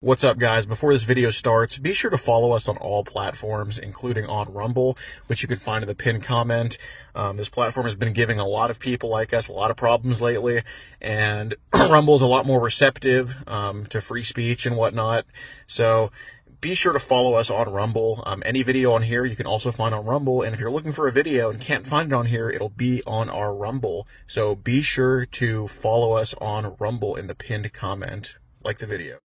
What's up, guys? Before this video starts, be sure to follow us on all platforms, including on Rumble, which you can find in the pinned comment. This platform has been giving a lot of people like us a lot of problems lately, and Rumble is a lot more receptive to free speech and whatnot. So be sure to follow us on Rumble. Any video on here you can also find on Rumble, and if you're looking for a video and can't find it on here, it'll be on our Rumble. So be sure to follow us on Rumble in the pinned comment. Like the video.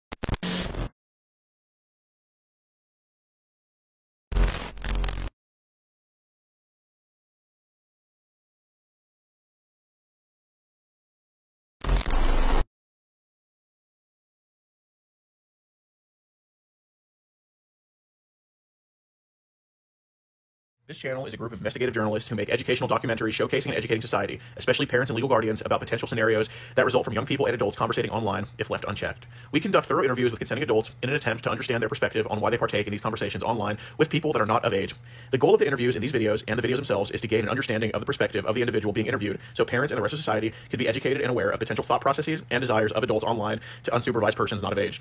This channel is a group of investigative journalists who make educational documentaries showcasing and educating society, especially parents and legal guardians, about potential scenarios that result from young people and adults conversating online if left unchecked. We conduct thorough interviews with consenting adults in an attempt to understand their perspective on why they partake in these conversations online with people that are not of age. The goal of the interviews in these videos and the videos themselves is to gain an understanding of the perspective of the individual being interviewed, so parents and the rest of society can be educated and aware of potential thought processes and desires of adults online to unsupervised persons not of age.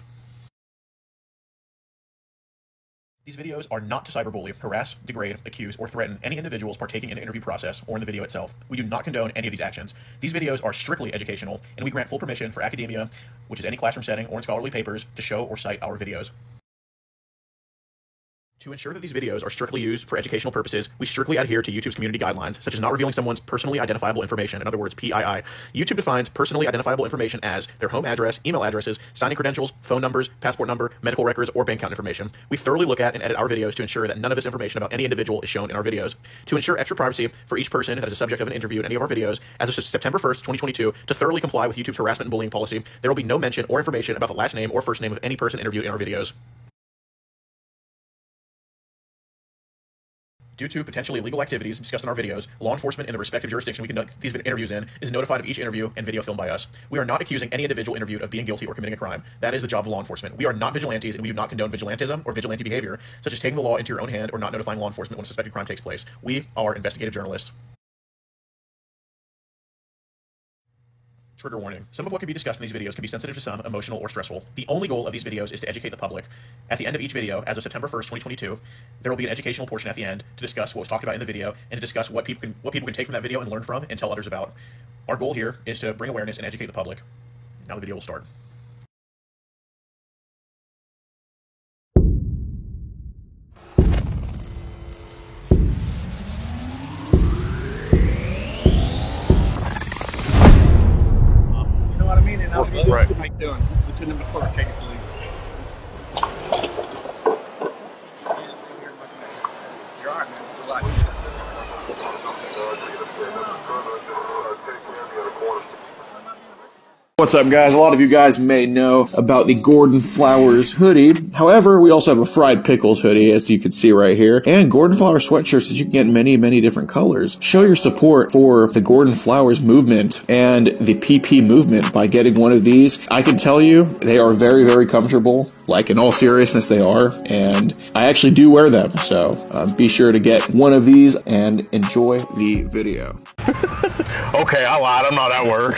These videos are not to cyberbully, harass, degrade, accuse, or threaten any individuals partaking in the interview process or in the video itself. We do not condone any of these actions. These videos are strictly educational, and we grant full permission for academia, which is any classroom setting or in scholarly papers, to show or cite our videos. To ensure that these videos are strictly used for educational purposes, we strictly adhere to YouTube's community guidelines, such as not revealing someone's personally identifiable information, in other words, PII. YouTube defines personally identifiable information as their home address, email addresses, signing credentials, phone numbers, passport number, medical records, or bank account information. We thoroughly look at and edit our videos to ensure that none of this information about any individual is shown in our videos. To ensure extra privacy for each person that is a subject of an interview in any of our videos, as of September 1st, 2022, to thoroughly comply with YouTube's harassment and bullying policy, there will be no mention or information about the last name or first name of any person interviewed in our videos. Due to potentially illegal activities discussed in our videos, law enforcement in the respective jurisdiction we conduct these interviews in is notified of each interview and video filmed by us. We are not accusing any individual interviewed of being guilty or committing a crime. That is the job of law enforcement. We are not vigilantes, and we do not condone vigilantism or vigilante behavior, such as taking the law into your own hand or not notifying law enforcement when a suspected crime takes place. We are investigative journalists. Trigger warning. Some of what can be discussed in these videos can be sensitive to some, emotional, or stressful. The only goal of these videos is to educate the public. At the end of each video, as of September 1st, 2022, there will be an educational portion at the end to discuss what was talked about in the video and to discuss what people can take from that video and learn from and tell others about. Our goal here is to bring awareness and educate the public. Now the video will start. Right. How you doing? Lieutenant McClure, Katy Police. You're all right, man. It's a lot. What's up, guys? A lot of you guys may know about the Gordon Flowers hoodie. However, we also have a Fried Pickles hoodie, as you can see right here, and Gordon Flowers sweatshirts that you can get in many, many different colors. Show your support for the Gordon Flowers movement and the PP movement by getting one of these. I can tell you, they are very, very comfortable. Like, in all seriousness, they are, and I actually do wear them, so be sure to get one of these and enjoy the video. Okay, I lied. I'm not at work.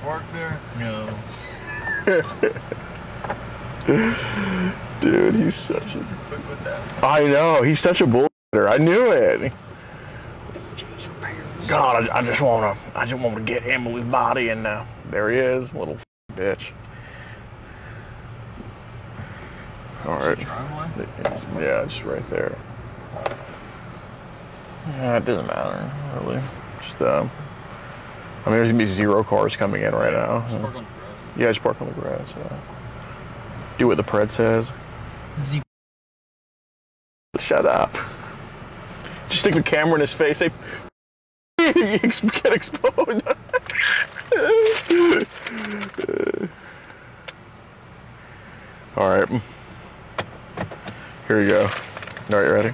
Work there? No. Dude, he's such a... I know, he's such a bullshitter. I knew it. God, I just want to get Emily's body, and there he is, little bitch. All right. Yeah, just right there. Yeah, it doesn't matter, really. Just, I mean, there's gonna be 0 cars coming in right now. Just park on the grass. Yeah, just park on the grass. Yeah. Do what the pred says. Shut up. Just stick the camera in his face. Say, get exposed. All right. Here we go. All right, you ready?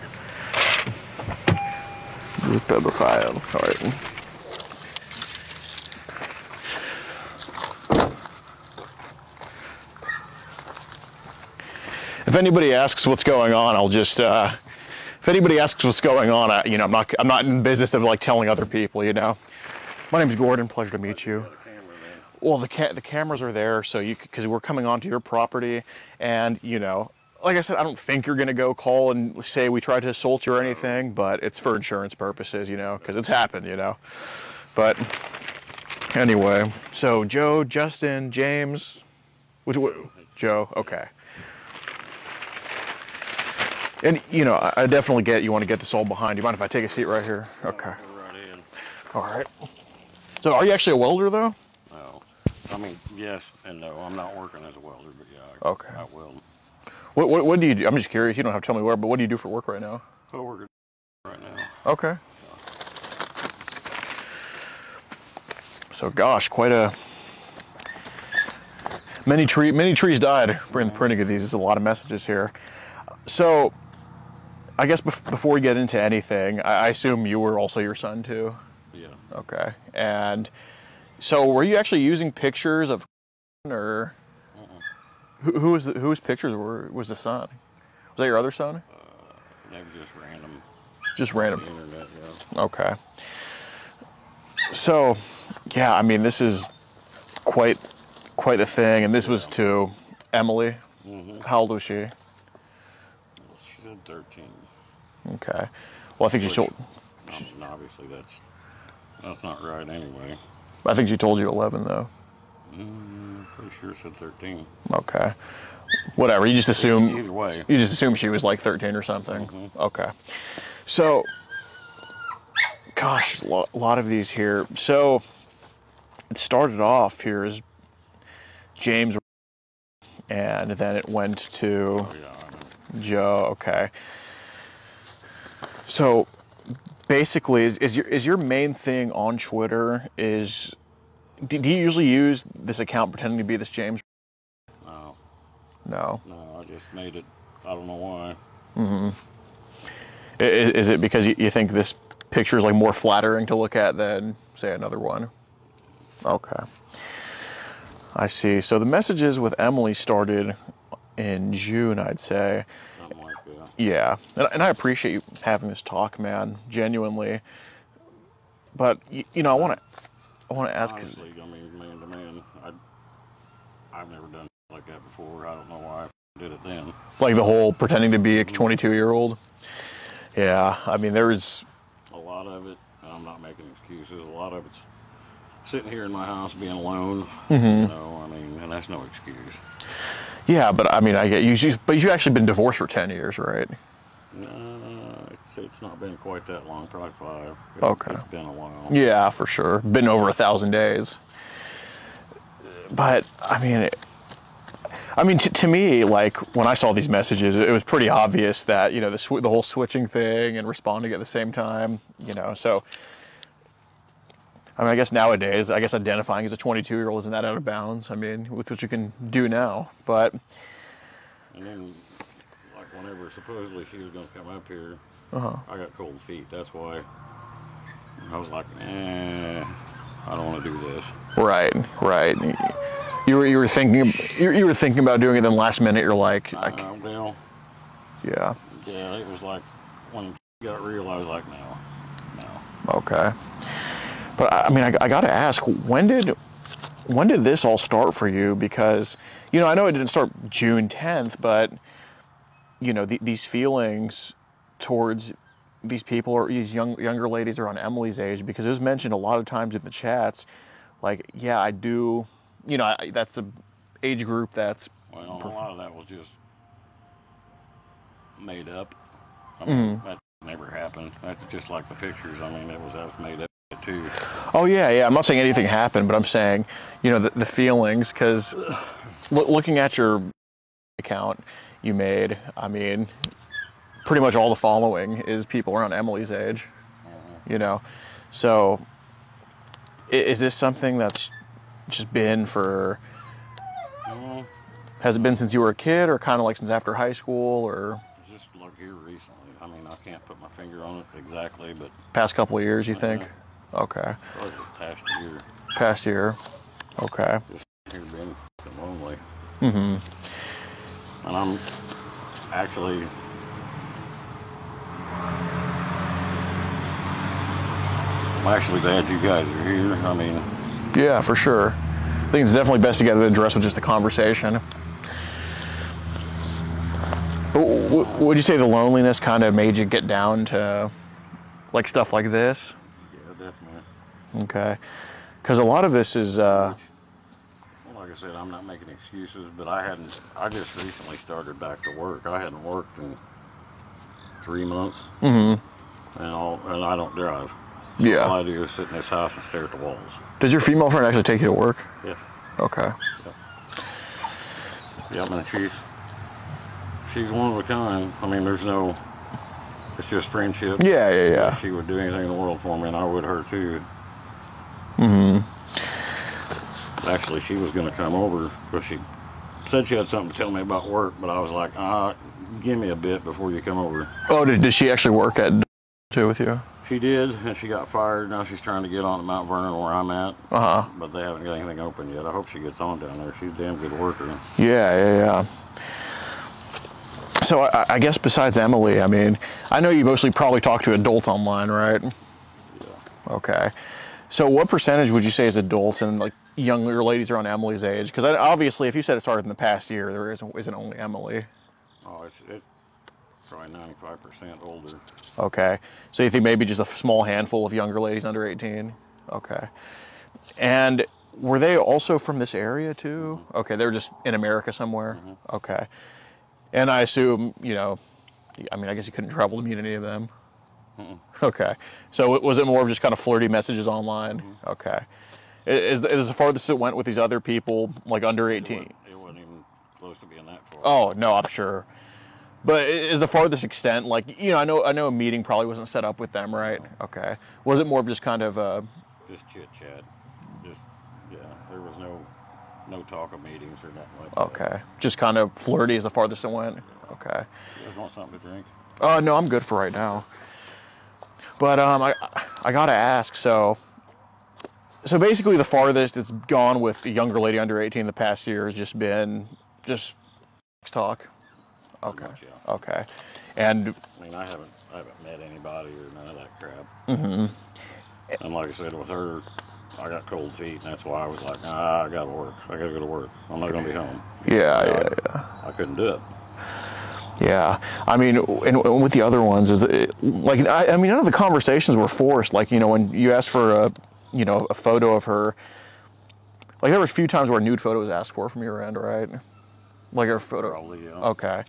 This is pedophile. All right. If anybody asks what's going on, I'll just. If anybody asks what's going on, I'm not in the business of like telling other people. My name's Gordon. Pleasure to meet you. Well, the cameras are there, so because we're coming onto your property, and you know, like I said, I don't think you're gonna go call and say we tried to assault you or anything, but it's for insurance purposes, you know, because it's happened, you know. But anyway, so Joe, Justin, James, Joe, okay. And you know, I definitely get you want to get this all behind. You mind if I take a seat right here? Okay. Right in. All right. So, are you actually a welder though? No. I mean, yes and no. I'm not working as a welder, but yeah, Okay. I weld. What do you do? I'm just curious. You don't have to tell me where, but what do you do for work right now? I work right now. Okay. So, gosh, quite a many trees died during the printing of these. There's a lot of messages here. So, I guess before we get into anything, I assume you were also your son too. Yeah. Okay. And so, were you actually using pictures of, or whose pictures was the son? Was that your other son? They were just random. Just random. Internet, yeah. Okay. So, yeah, I mean, this is quite the thing, and this was to Emily. Mm-hmm. How old was she? She said 13. Okay. Well, I think she told. I mean, obviously, that's not right anyway. I think she told you 11 though. Pretty sure it said 13. Okay. Whatever. You just assume. Either way. You just assume she was like 13 or something. Mm-hmm. Okay. So, gosh, a lot of these here. So, it started off here as James, and then it went to Oh, yeah, I know. Joe. Okay. So, basically, is your main thing on Twitter is? Do you usually use this account pretending to be this James? No. No. No, I just made it. I don't know why. Mm-hmm. Is it because you think this picture is like more flattering to look at than say another one? Okay. I see. So the messages with Emily started in June, I'd say. Something like that. Yeah, and I appreciate you having this talk, man, genuinely. But you know, I want to ask. Honestly, I mean, man to man, I've never done like that before. I don't know why I did it then. Like the whole pretending to be a 22-year-old. Yeah, I mean, there's A lot of it, and I'm not making excuses. A lot of it's sitting here in my house being alone. Mm-hmm. You know, I mean, and that's no excuse. Yeah, but I mean, I get you. But you've actually been divorced for 10 years, right? It's not been quite that long, probably 5. Okay. It's been a while. Yeah, for sure. Been over 1,000 days. But I mean, to me, like when I saw these messages, it was pretty obvious that you know the whole switching thing and responding at the same time. You know, so I mean, I guess nowadays, identifying as a 22-year-old isn't that out of bounds. I mean, with what you can do now, but. And then, like whenever supposedly she was going to come up here, Uh-huh. I got cold feet. That's why I was like, I don't want to do this. Right. You were thinking about doing it, then last minute you're like, Well, yeah. yeah, it was like when it got real, I was like, no. Okay. But I mean, I got to ask, when did this all start for you? Because you know, I know it didn't start June 10th, but you know, these feelings towards these people or these younger ladies are on Emily's age, because it was mentioned a lot of times in the chats, like, yeah, I do, you know, that's the age group that's. Well, a lot of that was just made up. I mean, that never happened. That's just like the pictures. I mean, that was made up too. Oh yeah. I'm not saying anything happened, but I'm saying, you know, the feelings, because looking at your account you made, I mean, pretty much all the following is people around Emily's age, you know. So, is this something that's just been for? Has it been since you were a kid, or kind of like since after high school, or? Just like here recently. I mean, I can't put my finger on it exactly, but Past couple of years, you think? Okay. probably the past year. Past year. Okay. Here being lonely. Mm-hmm. And I'm actually glad you guys are here. I mean, Yeah, for sure. I think it's definitely best to get it addressed with just a conversation. Would you say the loneliness kind of made you get down to like stuff like this? Yeah, definitely. Okay. Because a lot of this is, Well, like I said, I'm not making excuses, but I just recently started back to work. I hadn't worked in 3 months. And I don't drive. So yeah. all I do is sit in this house and stare at the walls. Does your female friend actually take you to work? Yeah. Okay. Yeah, I mean, she's one of a kind. I mean, it's just friendship. Yeah. If she would do anything in the world for me, and I would her too. Actually, she was going to come over because she said she had something to tell me about work, but I was like, give me a bit before you come over. Oh, did she actually work at too with you? She did, and she got fired. Now she's trying to get on at Mount Vernon where I'm at. But they haven't got anything open yet. I hope she gets on down there. She's a damn good worker. Yeah. So I guess besides Emily, I mean, I know you mostly probably talk to adults online, right? Yeah. Okay. So what percentage would you say is adults and like younger ladies around Emily's age? Because obviously, if you said it started in the past year, there isn't only Emily. Oh, it's probably 95% older. Okay. So you think maybe just a small handful of younger ladies under 18? Okay. And were they also from this area too? Okay, they were just in America somewhere? Okay. And I assume, I guess you couldn't travel to meet any of them? Okay. So was it more of just kind of flirty messages online? Okay. Is the farthest it went with these other people, like under 18? It wasn't even close to being that far. Oh, no, I'm sure. But is the farthest extent, like, I know a meeting probably wasn't set up with them, right? Okay. Was it more of just kind of just chit chat. There was no talk of meetings or nothing like that. Okay. Just kind of flirty is the farthest it went? Okay. You guys want something to drink? No, I'm good for right now. But I gotta ask, so basically the farthest it's gone with the younger lady under 18 the past year has just been talk? Okay. Much, yeah. Okay. And I mean, I haven't met anybody or none of that crap. And like I said, with her, I got cold feet, and that's why I was like, I gotta work. I gotta go to work. I'm not gonna be home. Yeah. I couldn't do it. Yeah. I mean, and with the other ones, is it, like, I mean, none of the conversations were forced. Like, when you asked for a photo of her, like, there were a few times where a nude photo was asked for from your end, right? Like her photo. Probably, yeah. Okay.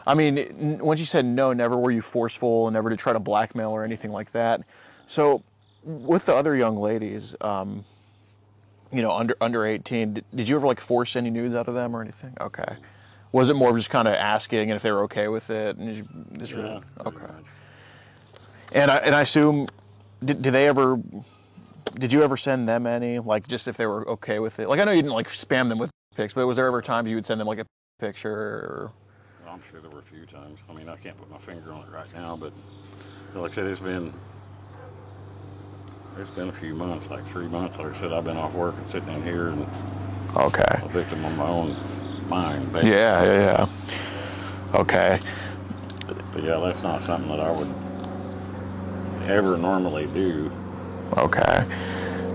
I mean, once you said no, never were you forceful, and never to try to blackmail or anything like that. So, with the other young ladies, under 18, did you ever like force any nudes out of them or anything? Okay. Was it more of just kind of asking and if they were okay with it? And you just Yeah, okay. much. And I assume, did you ever send them any, like, just if they were okay with it? Like, I know you didn't like spam them with pics, but was there ever a time you would send them like a picture or? Well, I'm sure there were a few times. I mean, I can't put my finger on it right now, but like I said, it's been a few months, like 3 months. Like I said, I've been off work and sitting in here and Okay. a victim of my own mind, basically. Yeah. Okay. But yeah, that's not something that I would ever normally do. Okay.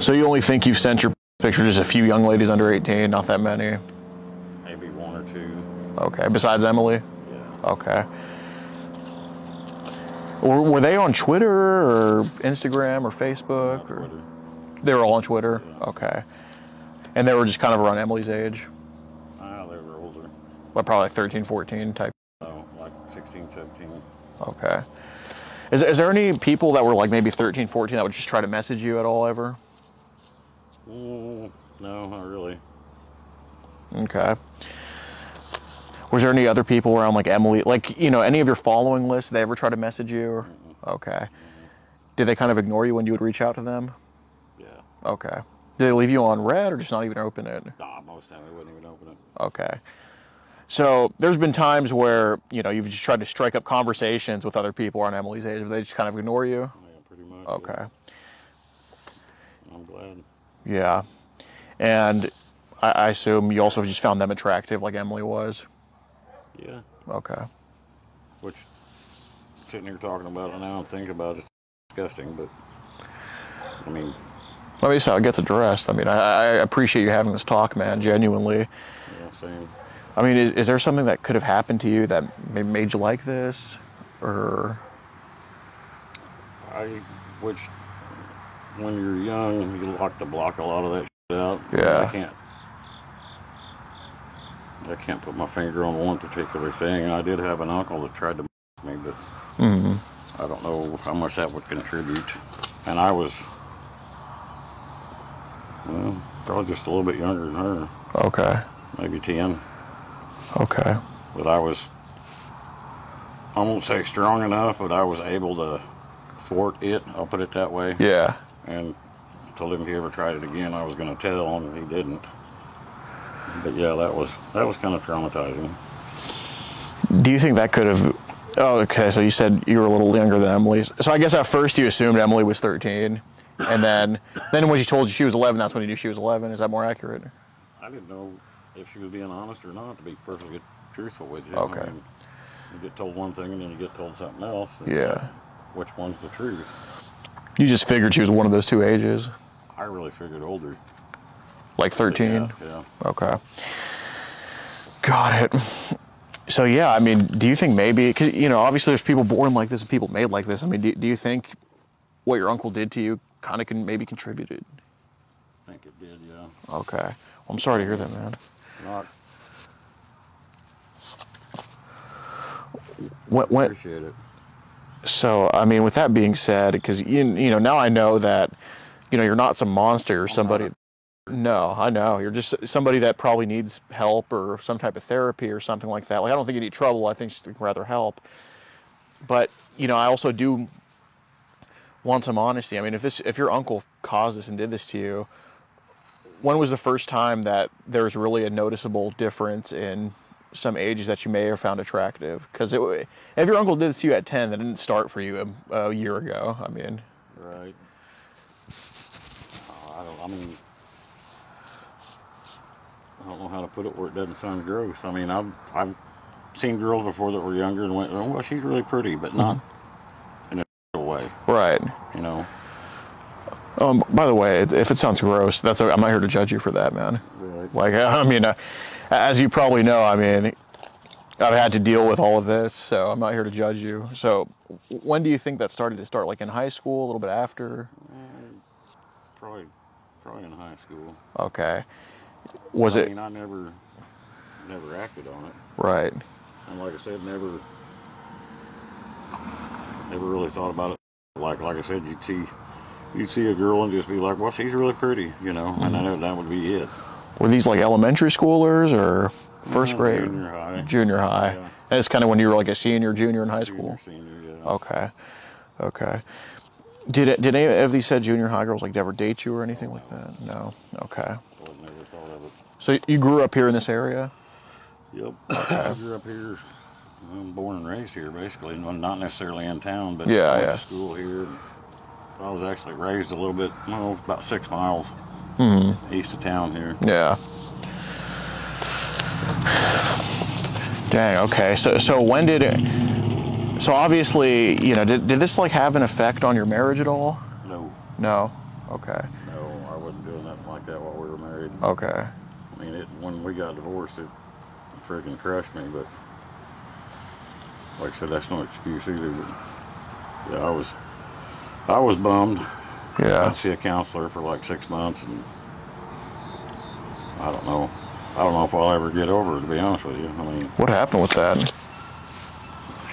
So you only think you've sent your picture to just a few young ladies under 18, not that many? Maybe one or two. Okay. Besides Emily? Yeah. Okay. Were they on Twitter or Instagram or Facebook? Or? Twitter. They were all on Twitter? Yeah. Okay. And they were just kind of around Emily's age? They were older. What, probably like 13, 14 type? No, like 16, 17. Okay. Is there any people that were like maybe 13, 14 that would just try to message you at all ever? No, not really. Okay. Was there any other people around like Emily, like, any of your following lists, they ever try to message you? Or? Okay. Did they kind of ignore you when you would reach out to them? Yeah. Okay. Did they leave you on red or just not even open it? Nah, most of the time they wouldn't even open it. Okay. So there's been times where, you've just tried to strike up conversations with other people around Emily's age, but they just kind of ignore you? Yeah, pretty much. Okay. Yeah. I'm glad. Yeah. And I assume you also just found them attractive like Emily was? Yeah. Okay. Which, sitting here talking about it now and thinking about it, it's disgusting, but, I mean, Let me see how it gets addressed. I mean, I appreciate you having this talk, man, genuinely. Yeah, same. I mean, is there something that could have happened to you that maybe made you like this? Or... Which, when you're young, you like to block a lot of that shit out. Yeah. I can't put my finger on one particular thing. I did have an uncle that tried to me, but I don't know how much that would contribute. And I was, well, probably just a little bit younger than her. Okay. Maybe 10. Okay. But I was, I won't say strong enough, but I was able to thwart it, I'll put it that way. Yeah. And told him if he ever tried it again, I was going to tell him, and he didn't. But yeah, that was kind of traumatizing. Do you think that could have... Oh, okay, so you said you were a little younger than Emily. So I guess at first you assumed Emily was 13. And then when she told you she was 11, that's when you knew she was 11. Is that more accurate? I didn't know if she was being honest or not, to be perfectly truthful with you. Okay. I mean, you get told one thing and then you get told something else. Yeah. Which one's the truth? You just figured she was one of those two ages? I really figured older. Like 13? Yeah. Okay. Got it. So yeah, I mean, do you think maybe, because, you know, obviously there's people born like this and people made like this. I mean, do you think what your uncle did to you kind of maybe contributed? I think it did, yeah. Okay. Well, I'm sorry to hear that, man. Not. When, Appreciate it. so, I mean, with that being said, because, you know, now I know that, you know, you're not some monster or somebody. No, I know. You're just somebody that probably needs help or some type of therapy or something like that. Like, I don't think you need trouble. I think you'd rather help. But, you know, I also do want some honesty. I mean, if your uncle caused this and did this to you, when was the first time that there's really a noticeable difference in some ages that you may have found attractive? Because if your uncle did this to you at 10, that didn't start for you a year ago. I mean... Right. I don't know how to put it where it doesn't sound gross. I mean, I've seen girls before that were younger and went, oh, well, she's really pretty, but not in a way. Right. You know? By the way, if it sounds gross, I'm not here to judge you for that, man. Right. Like, I mean, as you probably know, I mean, I've had to deal with all of this, so I'm not here to judge you. So, when do you think that started to start? Like in high school, a little bit after? Probably in high school. Okay. I mean, I never acted on it. Right. And like I said, never really thought about it. Like I said, you'd see a girl and just be like, well, she's really pretty, you know, and I know that would be it. Were these like elementary schoolers or first grade? Junior high. Junior high. Yeah. And it's kind of when you were like a senior, junior in high school? Senior, yeah. Okay. Okay. Did any of these said junior high girls like ever date you or anything like that? No. Okay. I never thought of it. So you grew up here in this area? Yep. I grew up here. I'm born and raised here, basically. Not necessarily in town, but I went to school here. I was actually raised a little bit, about 6 miles east of town here. Yeah. Dang. Okay. So when did it? So obviously, you know, did this like have an effect on your marriage at all? No. No. Okay. No, I wasn't doing nothing like that while we were married. Okay. I mean, when we got divorced, it freaking crushed me, but like I said, that's no excuse either. But yeah, I was bummed. Yeah. I'd see a counselor for like 6 months, and I don't know if I'll ever get over it, to be honest with you. I mean, what happened with that?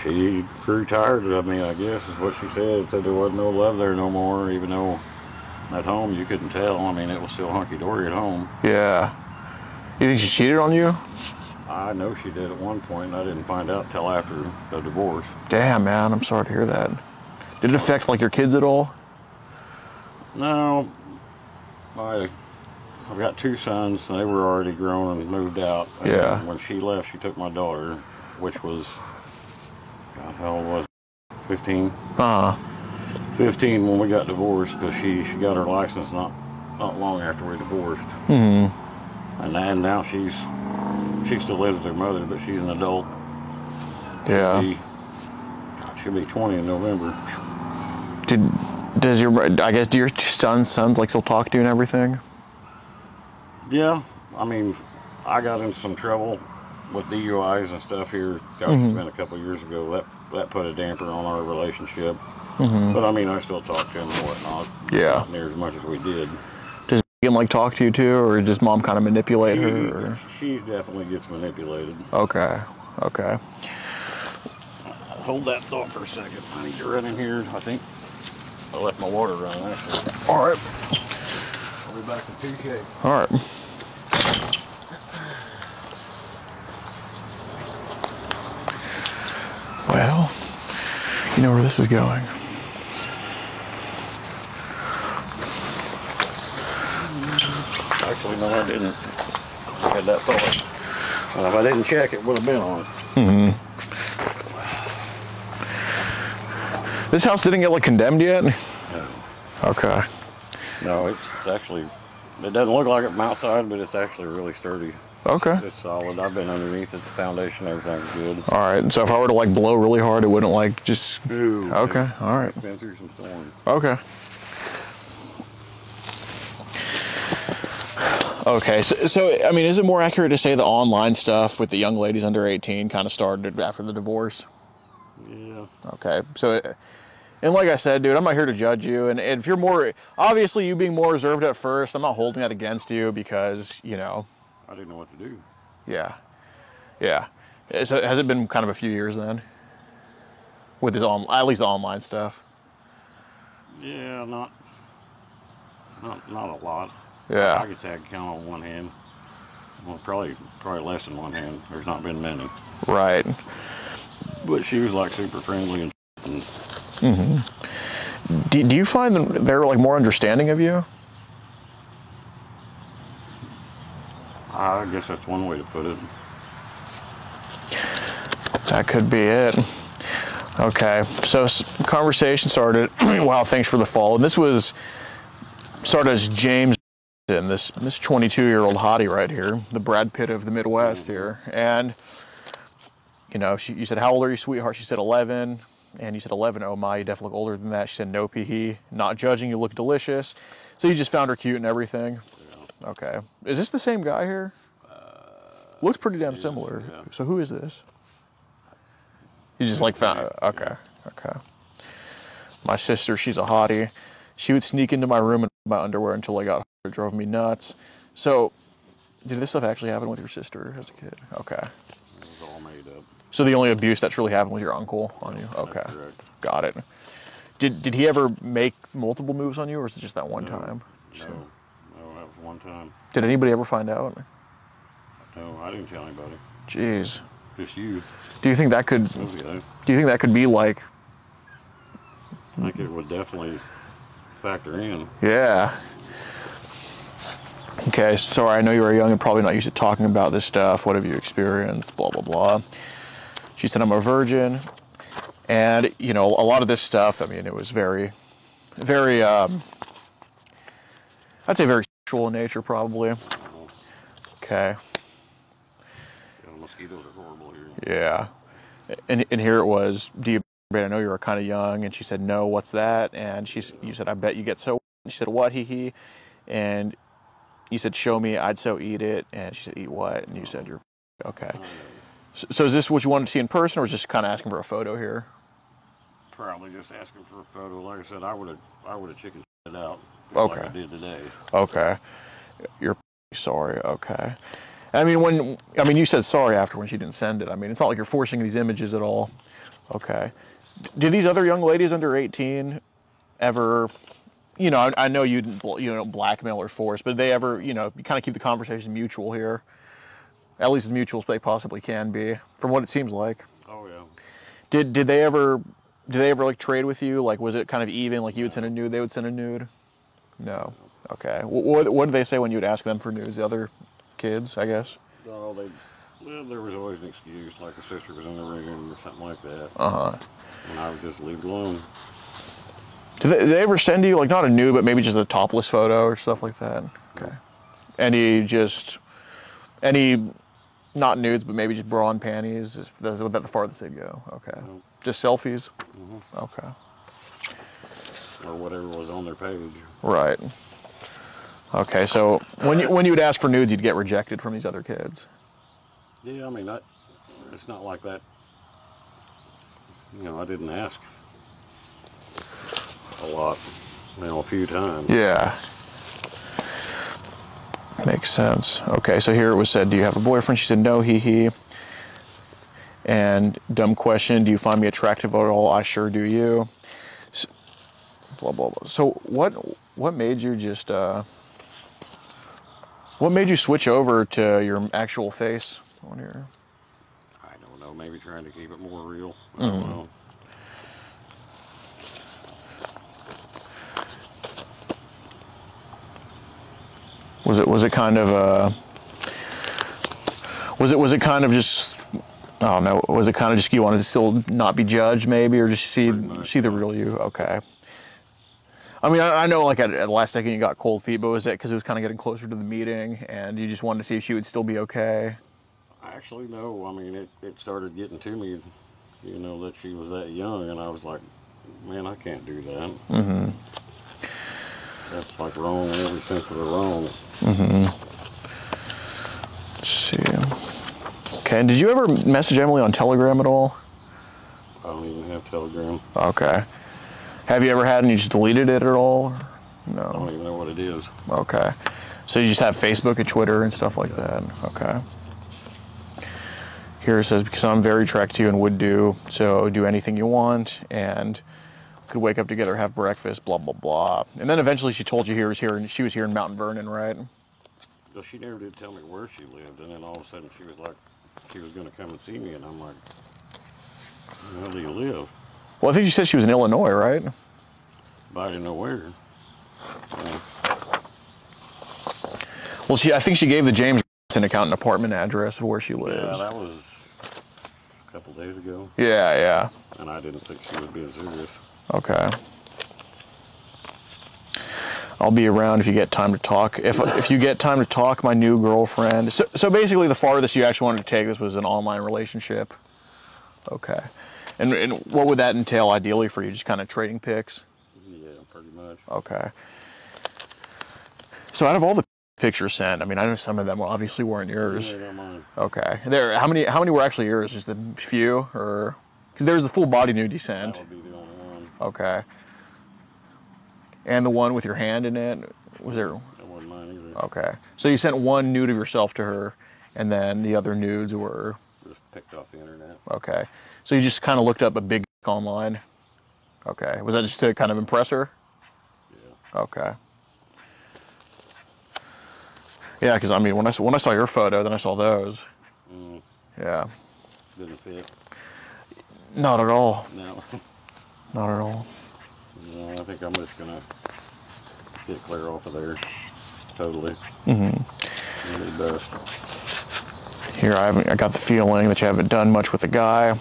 She grew tired of me, I guess, is what she said. Said there wasn't no love there no more, even though at home you couldn't tell. I mean, it was still hunky-dory at home. Yeah. You think she cheated on you? I know she did at one point, and I didn't find out till after the divorce. Damn, man, I'm sorry to hear that. Did it affect like your kids at all? No. I've got 2 sons, and they were already grown and moved out. And yeah. When she left, she took my daughter, which was, God, how old was it? 15? 15 when we got divorced, because she got her license not long after we divorced. And now she still lives with her mother, but she's an adult. Yeah. She'll be 20 in November. I guess, do your sons like still talk to you and everything? Yeah, I mean, I got into some trouble with DUIs and stuff here. Gosh, it's been a couple of years ago. That put a damper on our relationship. But I mean, I still talk to him and whatnot. Yeah. Not near as much as we did. Does Megan like talk to you too, or does mom kind of manipulate her? Or? She definitely gets manipulated. Okay. Okay. Hold that thought for a second. I need to run in here. I think I left my water running, actually. All right. I'll be back in 2 shakes. All right. Well, you know where this is going. Actually, no, I didn't. I had that thought. If I didn't check, it would have been on it. This house didn't get like condemned yet? No. Okay. No, it's actually, it doesn't look like it from outside, but it's actually really sturdy. Okay. It's solid. I've been underneath it. The foundation, everything's good. All right. So if I were to like blow really hard, it wouldn't like just. Ooh, Okay. All right. It's been through some storms. Okay. Okay. So I mean, is it more accurate to say the online stuff with the young ladies under 18 kind of started after the divorce? Yeah. Okay. So, and like I said, dude, I'm not here to judge you. And if you're more, obviously you being more reserved at first, I'm not holding that against you because, you know. I didn't know what to do. Yeah. Yeah. So has it been kind of a few years then? With his at least the online stuff? Yeah, not a lot. Yeah. I guess I could count on one hand. Well, probably less than one hand. There's not been many. Right. But she was like super friendly and Do you find them they're like more understanding of you? I guess that's one way to put it. That could be it. Okay, so conversation started. Wow, thanks for the follow. And this was started as James, this 22-year-old hottie right here, the Brad Pitt of the Midwest here. And you know, you said, "How old are you, sweetheart?" She said 11. And you said 11. Oh my, you definitely look older than that. She said, "No, pee. Not judging. You look delicious." So you just found her cute and everything. Yeah. Okay. Is this the same guy here? Looks pretty damn similar. Yeah. So who is this? You just like found. Okay. Okay. My sister, she's a hottie. She would sneak into my room in my underwear until I got home. It drove me nuts. So, did this stuff actually happen with your sister as a kid? Okay. It was all made up. So the only abuse that's really happened was your uncle on you? Okay. That's correct. Got it. Did he ever make multiple moves on you, or was it just that one time? No, that was one time. Did anybody ever find out? No, I didn't tell anybody. Jeez. Just you. Do you think that could? Those guys. Do you think that could be like? I think it would definitely factor in. Yeah. Okay, sorry, I know you were young and probably not used to talking about this stuff. What have you experienced? Blah, blah, blah. She said, "I'm a virgin." And, you know, a lot of this stuff, I mean, it was very, very, I'd say very sexual in nature, probably. Okay. Yeah, mosquitoes are horrible here. Yeah. And here it was, "Do you, I know you were kind of young." And she said, "No, what's that?" And you said, "I bet you get so," she said, "What, hee?" And you said, "Show me." I'd so eat it. And she said, "Eat what?" And you said, "You're okay." So is this what you wanted to see in person, or was just kind of asking for a photo here? Probably just asking for a photo. Like I said, I would have chicken it out. Okay. Like I did today. Okay. You're sorry. Okay. I mean, you said sorry after when she didn't send it. I mean, it's not like you're forcing these images at all. Okay. Did these other young ladies under 18 ever, you know, I know you don't blackmail or force, but did they ever, you know, kind of keep the conversation mutual here? At least as mutual as they possibly can be, from what it seems like. Oh yeah. Did they ever like trade with you? Like, was it kind of even? Like you would send a nude, they would send a nude? No. Okay. What did they say when you would ask them for nudes? The other kids, I guess. No, there was always an excuse, like the sister was in the room or something like that. And I would just leave it alone. Did they ever send you, like, not a nude, but maybe just a topless photo or stuff like that? Okay. Any, not nudes, but maybe just bra and panties? Was that the farthest they'd go? Okay. Just selfies? Okay. or whatever was on their page. Right. Okay, so when you would ask for nudes, you'd get rejected from these other kids. Yeah, I mean, it's not like that. You know, I didn't ask a lot, you know, a few times. Yeah. Makes sense. Okay, so here it was said, do you have a boyfriend? She said, no, he. And dumb question, do you find me attractive at all? I sure do you. So, blah, blah, blah. So what made you just, what made you switch over to your actual face on here? I don't know, maybe trying to keep it more real. I don't know. Was it kind of was it kind of just, I don't know, was it kind of just you wanted to still not be judged maybe, or just see the real you? Okay. I mean, I know like at the last second you got cold feet, but was it because it was kind of getting closer to the meeting and you just wanted to see if she would still be okay? Actually, no. I mean, it started getting to me, you know, that she was that young, and I was like, man, I can't do that. Mm-hmm. That's like wrong in every sense of the wrong. Mm-hmm. Let's see. Okay, and did you ever message Emily on Telegram at all? I don't even have Telegram. Okay. Have you ever had and you just deleted it at all? No. I don't even know what it is. Okay. So you just have Facebook and Twitter and stuff like that? Okay. Here it says, because I'm very attracted to you and would do, so do anything you want, and could wake up together, have breakfast, blah, blah, blah. And then eventually she told you she was here in Mount Vernon, right? Well, she never did tell me where she lived, and then all of a sudden she was like, she was going to come and see me, and I'm like, where do you live? Well, I think she said she was in Illinois, right? But I didn't know where. Well, I think she gave the James account an apartment address of where she lives. Yeah, that was a couple days ago. Yeah, yeah. And I didn't think she was being serious. Okay. I'll be around if you get time to talk. If you get time to talk, my new girlfriend. So basically, the farthest you actually wanted to take this was an online relationship. Okay. And what would that entail ideally for you? Just kind of trading pics? Yeah, pretty much. Okay. So out of all the pictures sent, I mean, I know some of them obviously weren't yours. Yeah, not mine. Okay. How many were actually yours? Just a few, or because there was the full body nude you sent. That would be the only one. Okay. And the one with your hand in it, was there? That wasn't mine either. Okay. So you sent one nude of yourself to her, and then the other nudes were? Just picked off the internet. Okay. So you just kind of looked up a big online? Okay. Was that just to kind of impress her? Yeah. Okay. Yeah, because I mean, when I saw your photo, then I saw those. Mm. Yeah. Didn't fit. Not at all. No. Not at all. No, I think I'm just gonna get clear off of there. Totally. Mm-hmm. Really best. Here, I got the feeling that you haven't done much with the guy,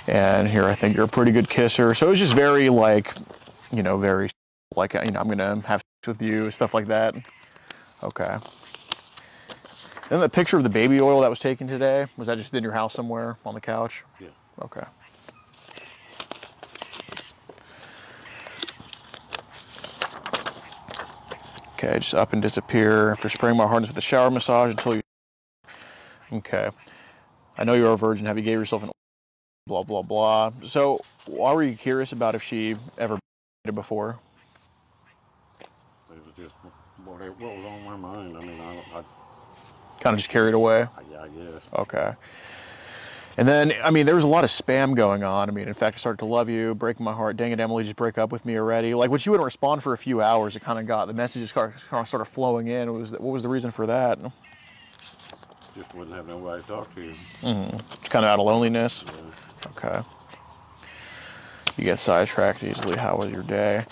and here I think you're a pretty good kisser. So it was just very like, very like, I'm gonna have sex with you, stuff like that. Okay. And the picture of the baby oil that was taken today, was that just in your house somewhere on the couch? Yeah. Okay. Okay, just up and disappear after spraying my harness with a shower massage until you... Okay. I know you're a virgin. Have you gave yourself an... blah, blah, blah. So, why were you curious about if she ever did before? It was just what was on my mind. I mean, I Kind of just carried away? yeah, I guess. Okay. And then, I mean, there was a lot of spam going on. I mean, in fact, I started to love you, breaking my heart. Dang it, Emily, just break up with me already. Like, when she wouldn't respond for a few hours, it kind of got, the messages kind of started flowing in. What was the reason for that? Just wouldn't have nobody to talk to. Mm-hmm. Kind of out of loneliness? Yeah. Okay. You get sidetracked easily. How was your day?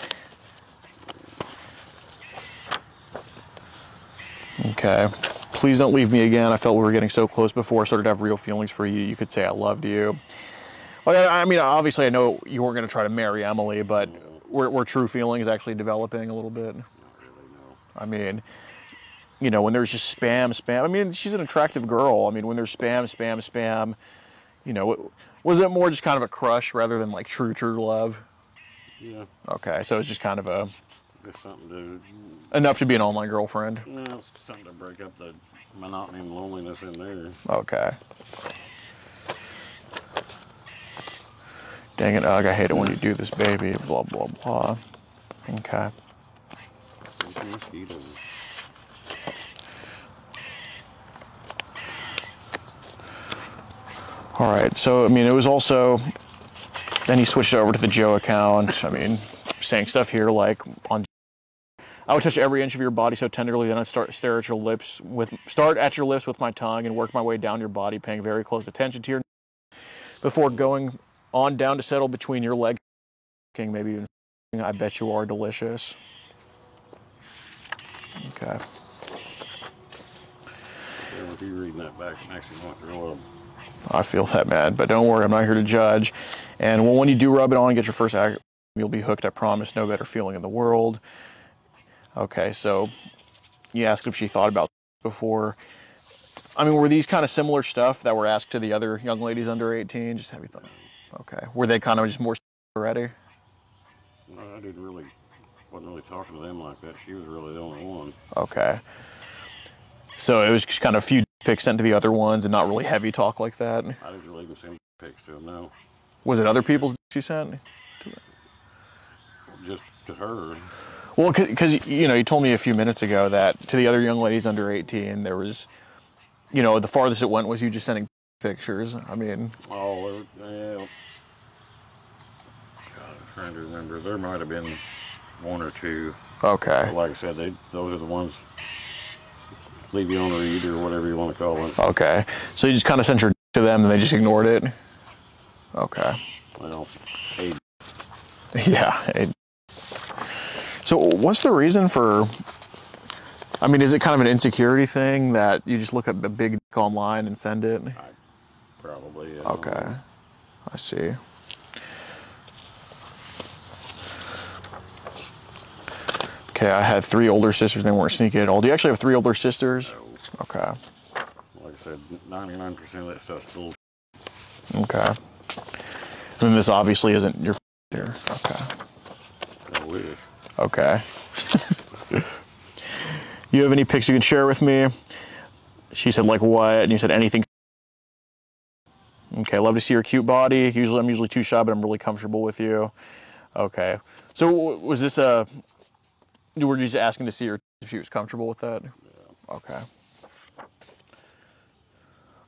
Okay. Please don't leave me again. I felt we were getting so close before I started to have real feelings for you. You could say I loved you. Well, I mean, obviously I know you weren't going to try to marry Emily, but were true feelings actually developing a little bit? Not really, no. I mean, when there's just spam. I mean, she's an attractive girl. I mean, when there's spam, was it more just kind of a crush rather than like true love? Yeah, Okay, so it's just kind of just something to, enough to be an online girlfriend. it's something to break up the monotony and loneliness in there. Okay. Dang it, Ugg, I hate it when you do this, baby. Blah, blah, blah. Okay. Some mosquitoes. All right, so, I mean, it was also, then he switched over to the Joe account. I mean, saying stuff here like, I would touch every inch of your body so tenderly, then I'd start at your lips with my tongue and work my way down your body, paying very close attention to your before going on down to settle between your legs, maybe even I bet you are delicious. Okay. Yeah, if you're reading that back, it makes you want to throw up. I feel that, man, but don't worry, I'm not here to judge. And when you do rub it on and get your first act, you'll be hooked, I promise. No better feeling in the world. Okay, so you asked if she thought about before. I mean, were these kind of similar stuff that were asked to the other young ladies under 18? Just have you thought? Okay. Were they kind of just more already? No, I wasn't really talking to them like that. She was really the only one. Okay. So it was just kind of a few pics sent to the other ones and not really heavy talk like that? I didn't really even send pics to them, no. Was it other people's she sent? Just to her. Well, because, you told me a few minutes ago that to the other young ladies under 18, there was, the farthest it went was you just sending pictures. I mean... Oh, yeah. God, I'm trying to remember. There might have been one or two. Okay. But like I said, those are the ones leave you on read or whatever you want to call it. Okay. So you just kind of sent your to them and they just ignored it? Okay. Well, hey. Yeah. So what's the reason for, I mean, is it kind of an insecurity thing that you just look up a big dick online and send it? Probably, yeah. Okay. I see. Okay, I had 3 older sisters. They weren't sneaky at all. Do you actually have 3 older sisters? No. Okay. Like I said, 99% of that stuff's bullshit. Okay. And this obviously isn't your here. Okay. I wish. Okay. You have any pics you can share with me? She said, like what? And you said anything. Okay, love to see your cute body. I'm usually too shy, but I'm really comfortable with you. Okay. So was this were you just asking to see her if she was comfortable with that? Yeah. Okay.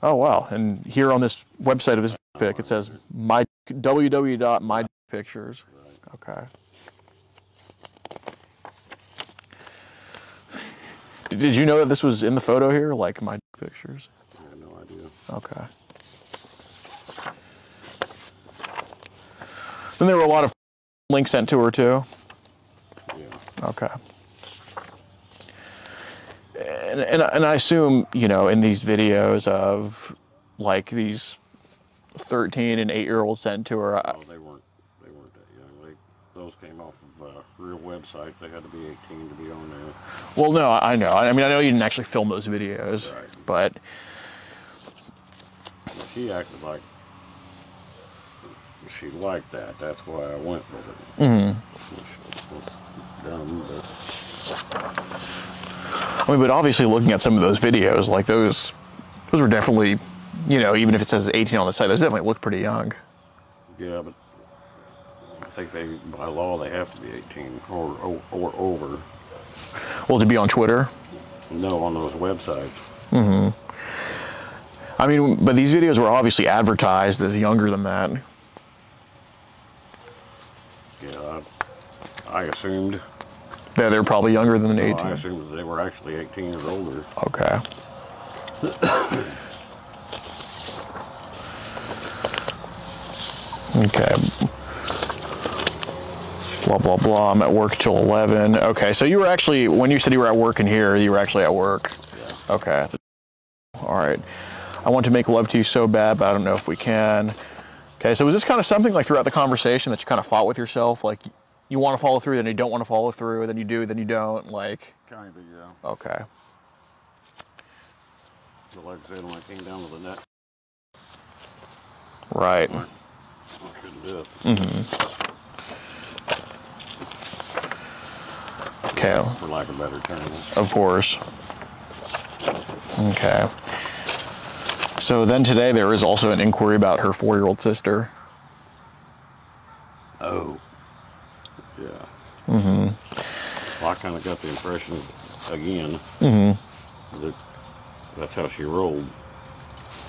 Oh, wow. And here on this website of this pic, it says www.mypictures. Okay. Did you know that this was in the photo here, like my pictures? I had no idea. Okay. Then there were a lot of links sent to her too? Yeah. Okay. And I assume, in these videos of like these 13 and 8-year-olds sent to her. Oh, they weren't that young. Those came off of real websites. They had to be 18 to be on there. Well, no, I know. I mean, I know you didn't actually film those videos, right. But she acted like she liked that. That's why I went with it. Mm-hmm. Dumb, but I mean, but obviously looking at some of those videos, like those were definitely, even if it says 18 on the site, those definitely look pretty young. yeah, but I think by law they have to be 18 or over. Well, to be on Twitter? No, on those websites. Mm-hmm. I mean, but these videos were obviously advertised as younger than that. Yeah, I assumed. Yeah, they're probably younger than 18. I assumed they were actually 18 years older. Okay. Okay. Blah, blah, blah. I'm at work till 11. Okay, so you were actually, when you said you were at work in here, you were actually at work? Yeah. Okay. All right. I want to make love to you so bad, but I don't know if we can. Okay, so was this kind of something like throughout the conversation that you kind of fought with yourself? Like, you want to follow through, then you don't want to follow through, then you do, then you don't, like? Kind of, yeah. Okay. But like I said, when I came down to the net, Right. I couldn't do it. Mm-hmm. Okay. For lack of better terms. Of course. Okay. So then today there is also an inquiry about her 4-year-old sister. Oh. Yeah. Mm-hmm. Well, I kind of got the impression, again, that that's how she rolled.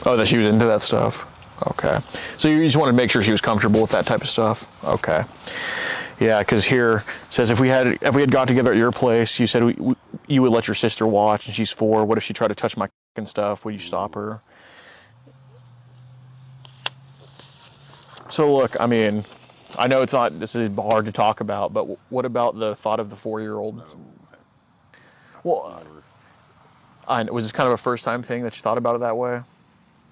Oh, that she was into that stuff. Okay. So you just wanted to make sure she was comfortable with that type of stuff. Okay. Yeah, because here it says if we had got together at your place, you said you would let your sister watch, and she's 4. What if she tried to touch my and stuff? Would you stop her? So look, I mean, I know this is hard to talk about, but what about the thought of the 4-year-old? No. Well, was this kind of a first-time thing that you thought about it that way?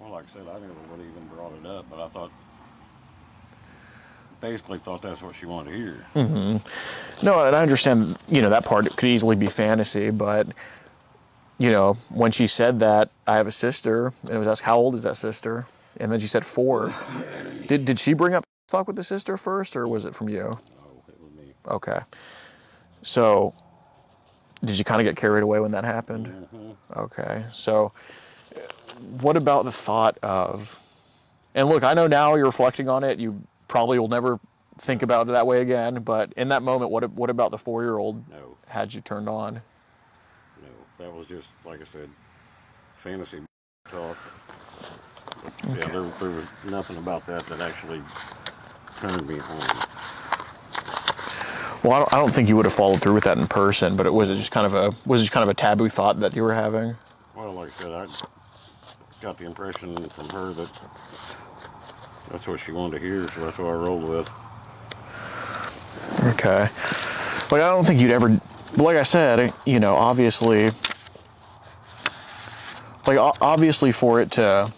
Well, like I said, I never would have even brought it up, but I basically thought that's what she wanted to hear. Mm-hmm. No, and I understand, that part could easily be fantasy, but, when she said that, I have a sister, and it was asked, how old is that sister? And then she said 4. Did she bring up talk with the sister first, or was it from you? No, it was me. Okay. So, did you kind of get carried away when that happened? Mm-hmm. Okay. So, what about the thought of, and look, I know now you're reflecting on it, you probably will never think about it that way again, but in that moment, what about the 4-year-old No. had you turned on? No, that was just, like I said, fantasy talk. Okay. Yeah, there was nothing about that actually turned me on. Well, I don't think you would have followed through with that in person, but was it just kind of a taboo thought that you were having? Well, like I said, I got the impression from her that that's what she wanted to hear, so that's what I rolled with. Okay. But I don't think you'd ever, like I said, obviously, obviously for it to,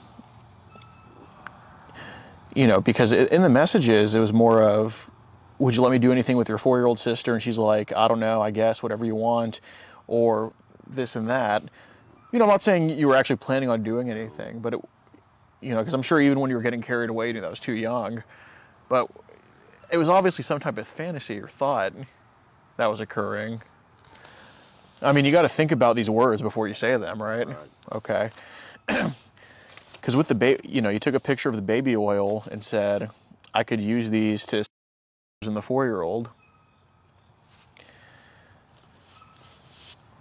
because in the messages, it was more of, would you let me do anything with your 4-year-old sister? And she's like, I don't know, I guess, whatever you want, or this and that. I'm not saying you were actually planning on doing anything, but, because I'm sure even when you were getting carried away, that was too young. But it was obviously some type of fantasy or thought that was occurring. I mean, you got to think about these words before you say them, right? Okay. Because with the baby, you took a picture of the baby oil and said, I could use these to in the 4-year-old.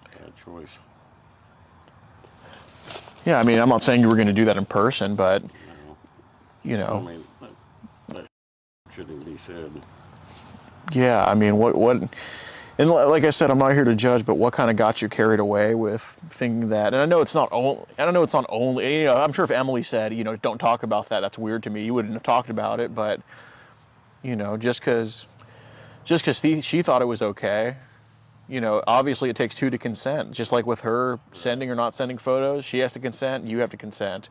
Bad choice. Yeah, I mean, I'm not saying you were going to do that in person, but, I mean, that shouldn't be said. Yeah, I mean, what, and like I said, I'm not here to judge, but what kind of got you carried away with thinking that? And I know it's not only, I'm sure if Emily said, don't talk about that, that's weird to me, you wouldn't have talked about it, but, just because she thought it was okay, obviously it takes 2 to consent. Just like with her sending or not sending photos, she has to consent, you have to consent.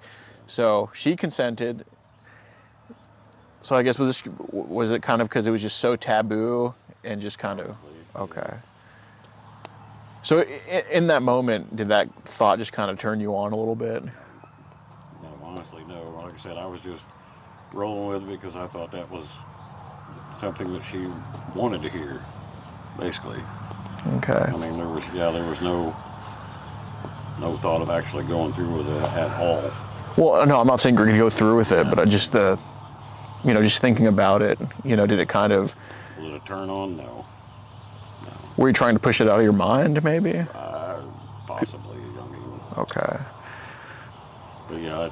So she consented. So I guess was it kind of because it was just so taboo and just kind of, okay. So in that moment, did that thought just kind of turn you on a little bit? No, honestly, no. Like I said, I was just rolling with it because I thought that was something that she wanted to hear, basically. Okay. I mean, there was no thought of actually going through with it at all. Well, no, I'm not saying you're going to go through with it, but I just just thinking about it, did it kind of... Was it a turn on? No. Were you trying to push it out of your mind, maybe? Possibly, I mean. Okay. But yeah,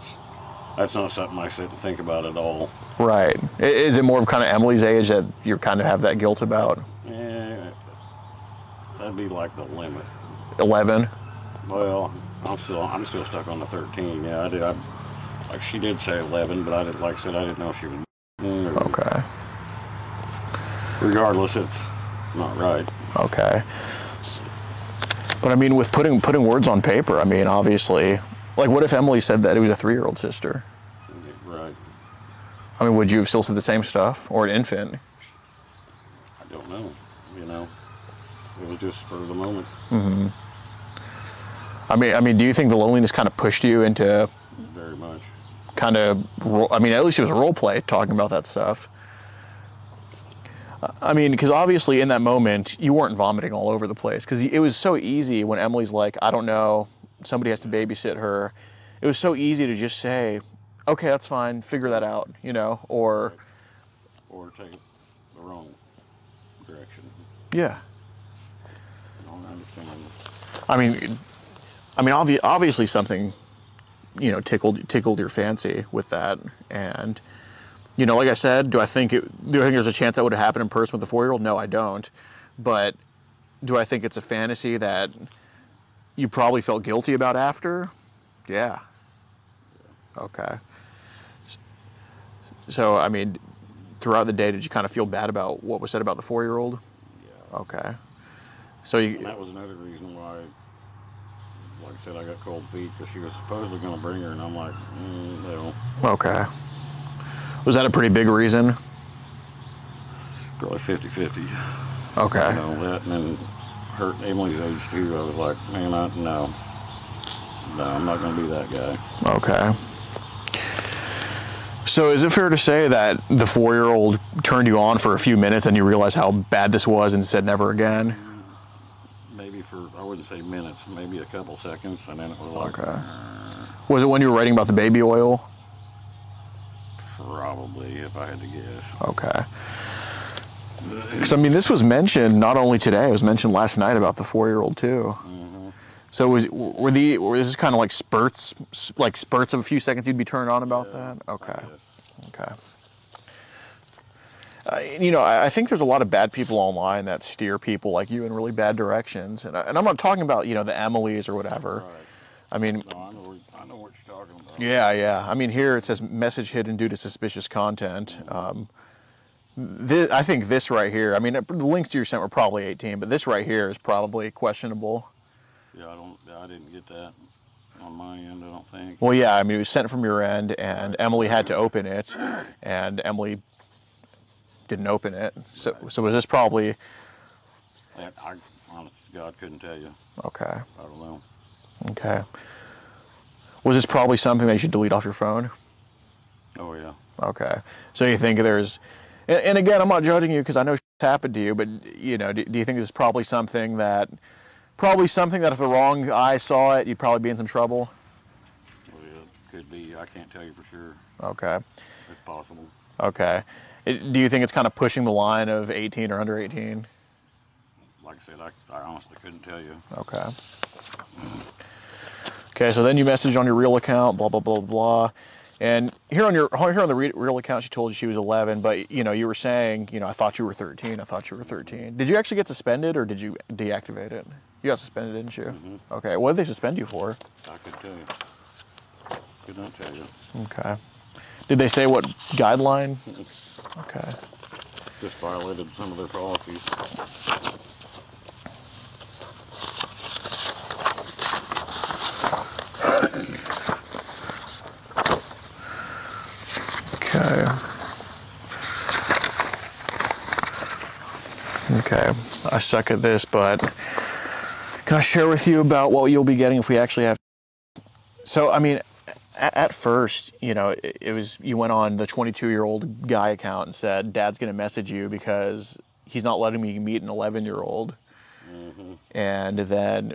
that's not something I sit and think about at all. Right. Is it more of kind of Emily's age that you kind of have that guilt about? Yeah, that'd be like the limit. 11? Well, I'm still stuck on the 13. Yeah, I did. Like she did say 11, but I didn't. Like I said, I didn't know if she was. Okay. Regardless, it's not right. Okay. But I mean, with putting words on paper, I mean, obviously, like, what if Emily said that it was a 3-year-old sister? Right. I mean, would you have still said the same stuff, or an infant? I don't know. It was just for the moment. Mm-hmm. I mean, do you think the loneliness kind of pushed you into? Very much. Kind of, at least it was a role play talking about that stuff. I mean, because obviously in that moment, you weren't vomiting all over the place. Because it was so easy when Emily's like, I don't know, somebody has to babysit her. It was so easy to just say, okay, that's fine, figure that out, you know, or take it the wrong direction. Yeah. I don't understand. I mean, obviously something, you know, tickled your fancy with that, and you know, like I said, do I think there's a chance that would have happened in person with the 4-year-old? No, I don't. But do I think it's a fantasy that you probably felt guilty about after? Yeah. Okay. So, I mean, throughout the day, did you kind of feel bad about what was said about the 4-year-old? Yeah. Okay. So and that was another reason why, like I said, I got cold feet, because she was supposedly going to bring her, and I'm like, no. Okay. Was that a pretty big reason? Probably 50-50. Okay. You know, that, and then her, Emily's age too, I was like, man, no, I'm not going to be that guy. Okay. So is it fair to say that the 4-year-old turned you on for a few minutes and you realized how bad this was and said never again? Maybe for, I wouldn't say minutes, maybe a couple seconds, and then it was like... Okay. Was it when you were writing about the baby oil? Probably, if I had to guess. Okay. Because, I mean, this was mentioned not only today, it was mentioned last night about the 4-year-old too. Mm-hmm. So were this kind of like spurts of a few seconds you'd be turned on about that? Okay. Okay. You know, I think there's a lot of bad people online that steer people like you in really bad directions. And I'm not talking about, you know, the Emilys or whatever. Right. I mean... No, I know what you're talking about. Yeah. I mean, here it says message hidden due to suspicious content. I think this right here, I mean, the links to your sent were probably 18, but this right here is probably questionable. Yeah, I didn't get that on my end, I don't think. Well, yeah, I mean, it was sent from your end, and Emily had to open it, and Emily didn't open it. So was this probably... I honest to God, couldn't tell you. Okay. I don't know. Okay. Was this probably something that you should delete off your phone? Oh, yeah. Okay. So you think there's... And again, I'm not judging you because I know it's happened to you, but, you know, do you think this is probably something that if the wrong eye saw it, you'd probably be in some trouble? Well, yeah, could be. I can't tell you for sure. Okay. It's possible. Okay. Do you think it's kind of pushing the line of 18 or under 18? Like I said, I honestly couldn't tell you. Okay. Okay, so then you messaged on your real account, blah, blah, blah, blah. And here on the real account, she told you she was 11, but, you know, you were saying, you know, I thought you were 13. Did you actually get suspended, or did you deactivate it? You got suspended, didn't you? Mm-hmm. Okay, what did they suspend you for? I could tell you. Could not tell you. Okay. Did they say what guideline? Okay. Just violated some of their policies. Okay, I suck at this, but can I share with you about what you'll be getting if we actually have... So, I mean, at first, you know, it was, you went on the 22-year-old guy account and said, Dad's going to message you because he's not letting me meet an 11-year-old. Mm-hmm. And then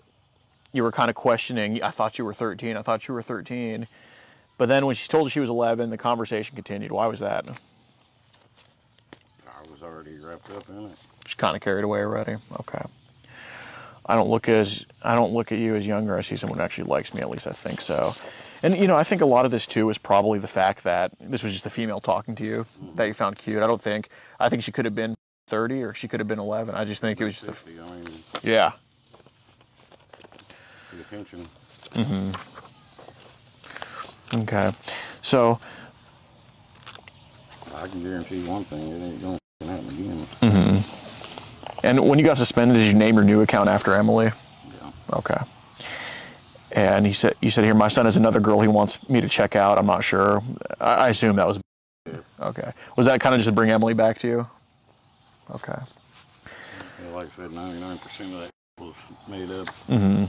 you were kind of questioning, I thought you were 13. But then when she told you she was 11, the conversation continued. Why was that? I was already wrapped up in it. Just kind of carried away already. Okay. I don't look at you as younger. I see someone who actually likes me. At least I think so. And you know, I think a lot of this too is probably the fact that this was just a female talking to you that you found cute. I think she could have been 30 or she could have been 11. I just think it was just 50, yeah. The attention. Mm-hmm. Okay. So I can guarantee one thing: it ain't gonna happen again. Mm-hmm. And when you got suspended, did you name your new account after Emily? Yeah. Okay. And you said here, my son has another girl he wants me to check out. I'm not sure. I assume that was... Okay. Was that kind of just to bring Emily back to you? Okay. Yeah, like I said, 99% of that was made up. Mm-hmm.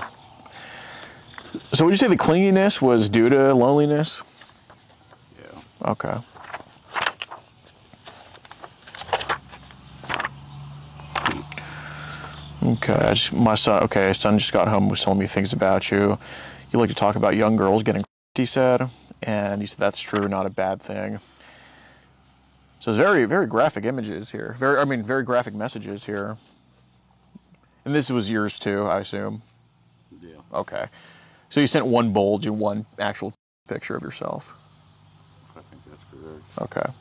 So would you say the clinginess was due to loneliness? Yeah. Okay. Okay, my son just got home was telling me things about you. You like to talk about young girls getting, he said, and he said that's true, not a bad thing. So it's very, very graphic images here. Very graphic messages here. And this was yours too, I assume. Yeah. Okay. So you sent one bulge and one actual picture of yourself. I think that's correct. Okay.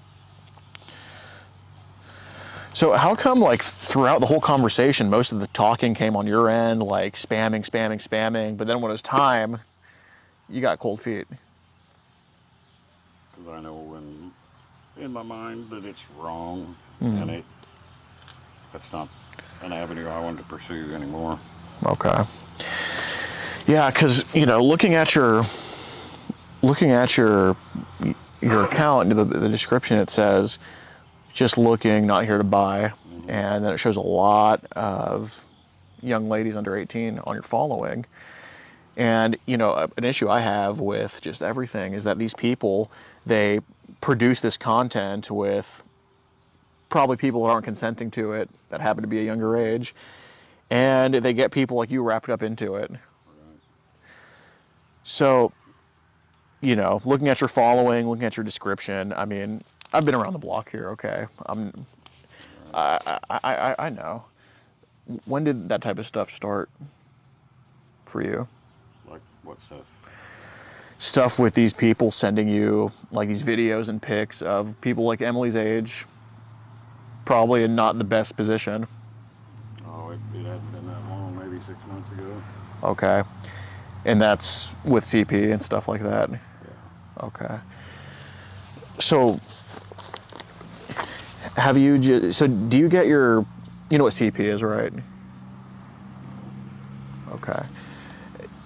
So how come, like, throughout the whole conversation, most of the talking came on your end, like spamming, but then when it was time, you got cold feet? Because I know in my mind that it's wrong, Mm-hmm. and that's not an avenue I want to pursue anymore. Okay. Yeah, because, you know, looking at your account, the description, it says, just looking, not here to buy. And then it shows a lot of young ladies under 18 on your following. And, you know, an issue I have with just everything is that these people, they produce this content with probably people that aren't consenting to it, that happen to be a younger age, and they get people like you wrapped up into it. So, you know, looking at your following, looking at your description, I mean, I've been around the block here, okay? I know. When did that type of stuff start for you? Like what stuff? Stuff with these people sending you like these videos and pics of people like Emily's age, probably not in the best position. Oh, it hasn't been that long, maybe 6 months ago. Okay. And that's with CP and stuff like that? Yeah. Okay. So, do you get you know what CP is, right? Okay.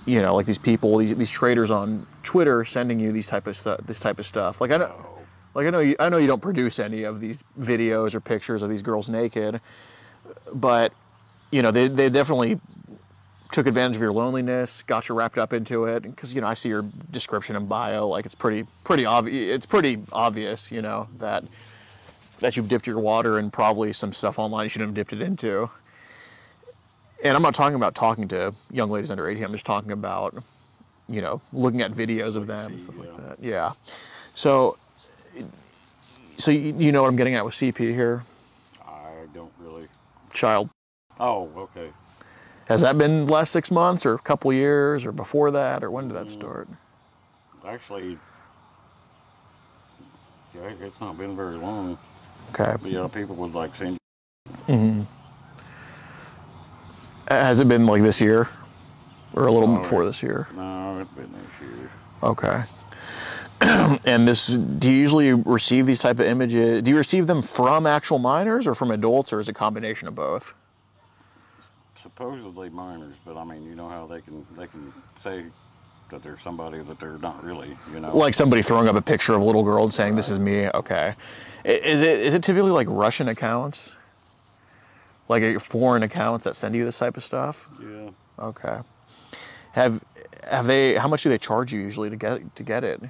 You know, like these people, these traders on Twitter sending you this type of stuff. Like I know you don't produce any of these videos or pictures of these girls naked, but you know they definitely took advantage of your loneliness, got you wrapped up into it. Because you know I see your description and bio, like it's pretty obvious. It's pretty obvious, you know, that you've dipped your water in probably some stuff online you shouldn't have dipped it into. And I'm not talking about talking to young ladies under 18. I'm just talking about, you know, looking at videos of them and stuff like that. Yeah. So you know what I'm getting at with CP here? I don't really. Child. Oh, okay. Has that been the last 6 months or a couple years or before that, or when did that start? Actually, yeah, it's not been very long. Okay. But yeah, people would like send. Mm-hmm. Has it been like this year? Or a little before this year? No, it's been this year. Okay. And do you usually receive these type of images? Do you receive them from actual minors or from adults, or is it a combination of both? Supposedly minors, but I mean, you know how they can say that they're somebody that they're not really, you know. Like somebody throwing up a picture of a little girl and saying, "This is me." Okay. Is it typically like Russian accounts? Like foreign accounts that send you this type of stuff? Yeah. Okay. Have they? How much do they charge you usually to get it?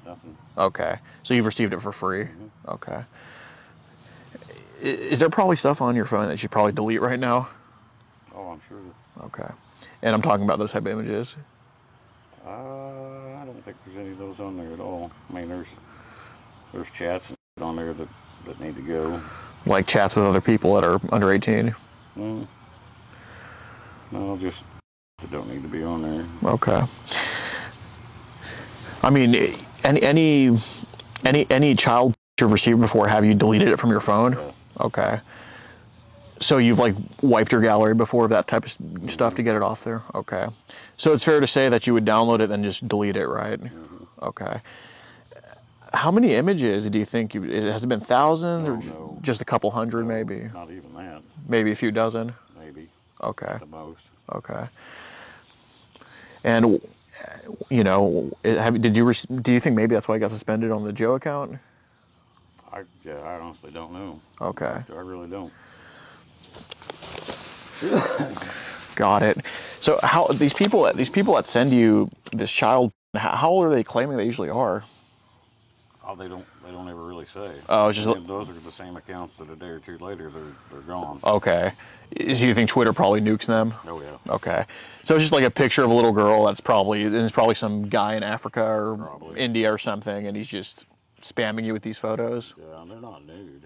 Nothing. Okay. So you've received it for free. Mm-hmm. Okay. Is there probably stuff on your phone that you should probably delete right now? Oh, I'm sure. Okay. And I'm talking about those type of images. I don't think there's any of those on there at all. I mean, there's chats on there that need to go. Like chats with other people that are under 18? No, just that don't need to be on there. Okay. I mean, any child you've received before, have you deleted it from your phone? Yeah. Okay. So you've like wiped your gallery before of that type of stuff to get it off there? Okay. So it's fair to say that you would download it and just delete it, right? Mm-hmm. Okay. How many images do you think has it been thousands or no. just a couple hundred maybe? Not even that. Maybe a few dozen? Maybe. Okay. At the most. Okay. And you know, do you think maybe that's why I got suspended on the Joe account? I honestly don't know. Okay. I really don't. Got it. So how these people that send you this child, how old are they claiming they usually are? Oh, they don't ever really say. Oh, it's just those are the same accounts that a day or two later they're gone. okay. So you think Twitter probably nukes them? Oh yeah. Okay. So it's just like a picture of a little girl that's probably, and it's probably some guy in Africa or Probably. India or something, and he's just spamming you with these photos. Yeah, and they're not nude.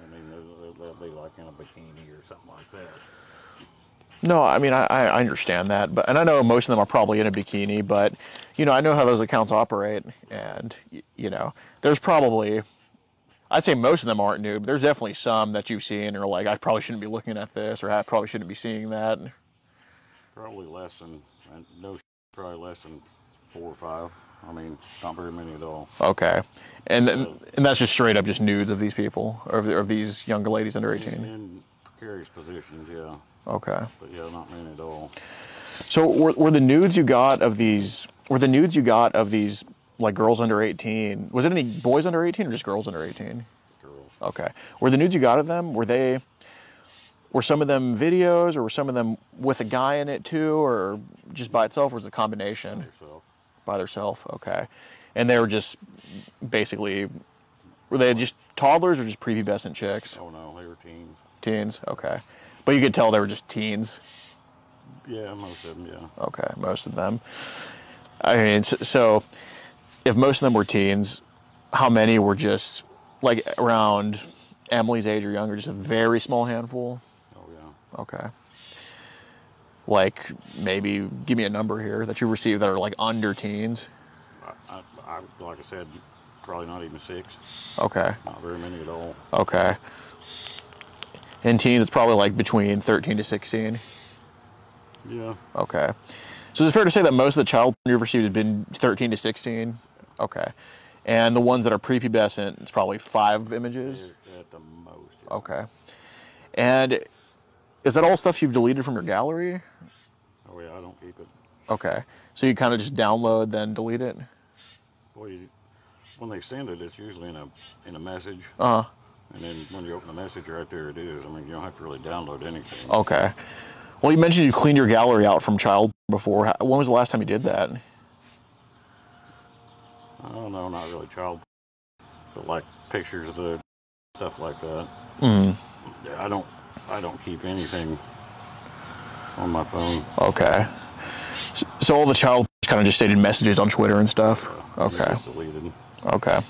I mean, they'll be like in a bikini or something like that. No, I mean, I understand that, but, and I know most of them are probably in a bikini, but, you know, I know how those accounts operate, and, you know, there's probably, I'd say most of them aren't nude, but there's definitely some that you've seen and are like, I probably shouldn't be looking at this, or I probably shouldn't be seeing that. Probably less than, and no, probably less than 4 or 5. I mean, not very many at all. Okay. And that's just straight up just nudes of these people, or of these younger ladies under 18? In precarious positions, yeah. Okay. But yeah, not many at all. So were the nudes you got of these, like, girls under 18, was it any boys under 18 or just girls under 18? Girls. Okay. Were the nudes you got of them, were some of them videos, or were some of them with a guy in it too, or just by itself, or was it a combination? Yourself. By themselves, okay. And they were just basically, were they just toddlers or just prepubescent chicks? Oh no, they were teens. Teens, okay. But you could tell they were just teens. Yeah, most of them, yeah. Okay, most of them. I mean, so if most of them were teens, how many were just like around Emily's age or younger? Just a very small handful? Oh yeah. Okay. Like, maybe give me a number here that you received that are like under teens. I like I said, probably not even 6. Okay. Not very many at all. Okay. In teens, it's probably like between 13 to 16. Yeah. Okay. So is it fair to say that most of the child porn you've received has been 13 to 16? Okay. And the ones that are prepubescent, it's probably 5 images? At the most. Yeah. Okay. And is that all stuff you've deleted from your gallery? Oh yeah, I don't keep it. Okay. So you kind of just download, then delete it? Boy, when they send it, it's usually in a message. Uh-huh. And then when you open the message, right there it is. I mean, you don't have to really download anything. Okay. Well, you mentioned you cleaned your gallery out from child before. When was the last time you did that? I don't know, not really child, but like pictures of the stuff like that. Mm. Yeah, I don't keep anything on my phone. Okay. So all the child kind of just stayed in messages on Twitter and stuff? Okay. Just deleted. Okay.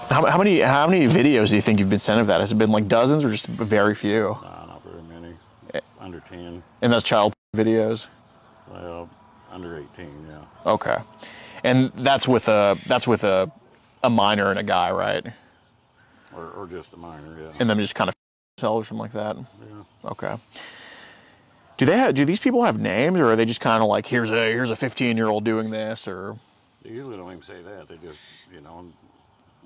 How many videos do you think you've been sent of that? Has it been like dozens or just very few? Nah, not very many. Under 10. And that's child videos? Well, under 18, yeah. Okay. And that's with a minor and a guy, right? Or just a minor, yeah. And them just kind of or something like that? Yeah. Okay. Do these people have names, or are they just kind of like, here's a 15-year-old doing this, or? They usually don't even say that. They just, you know,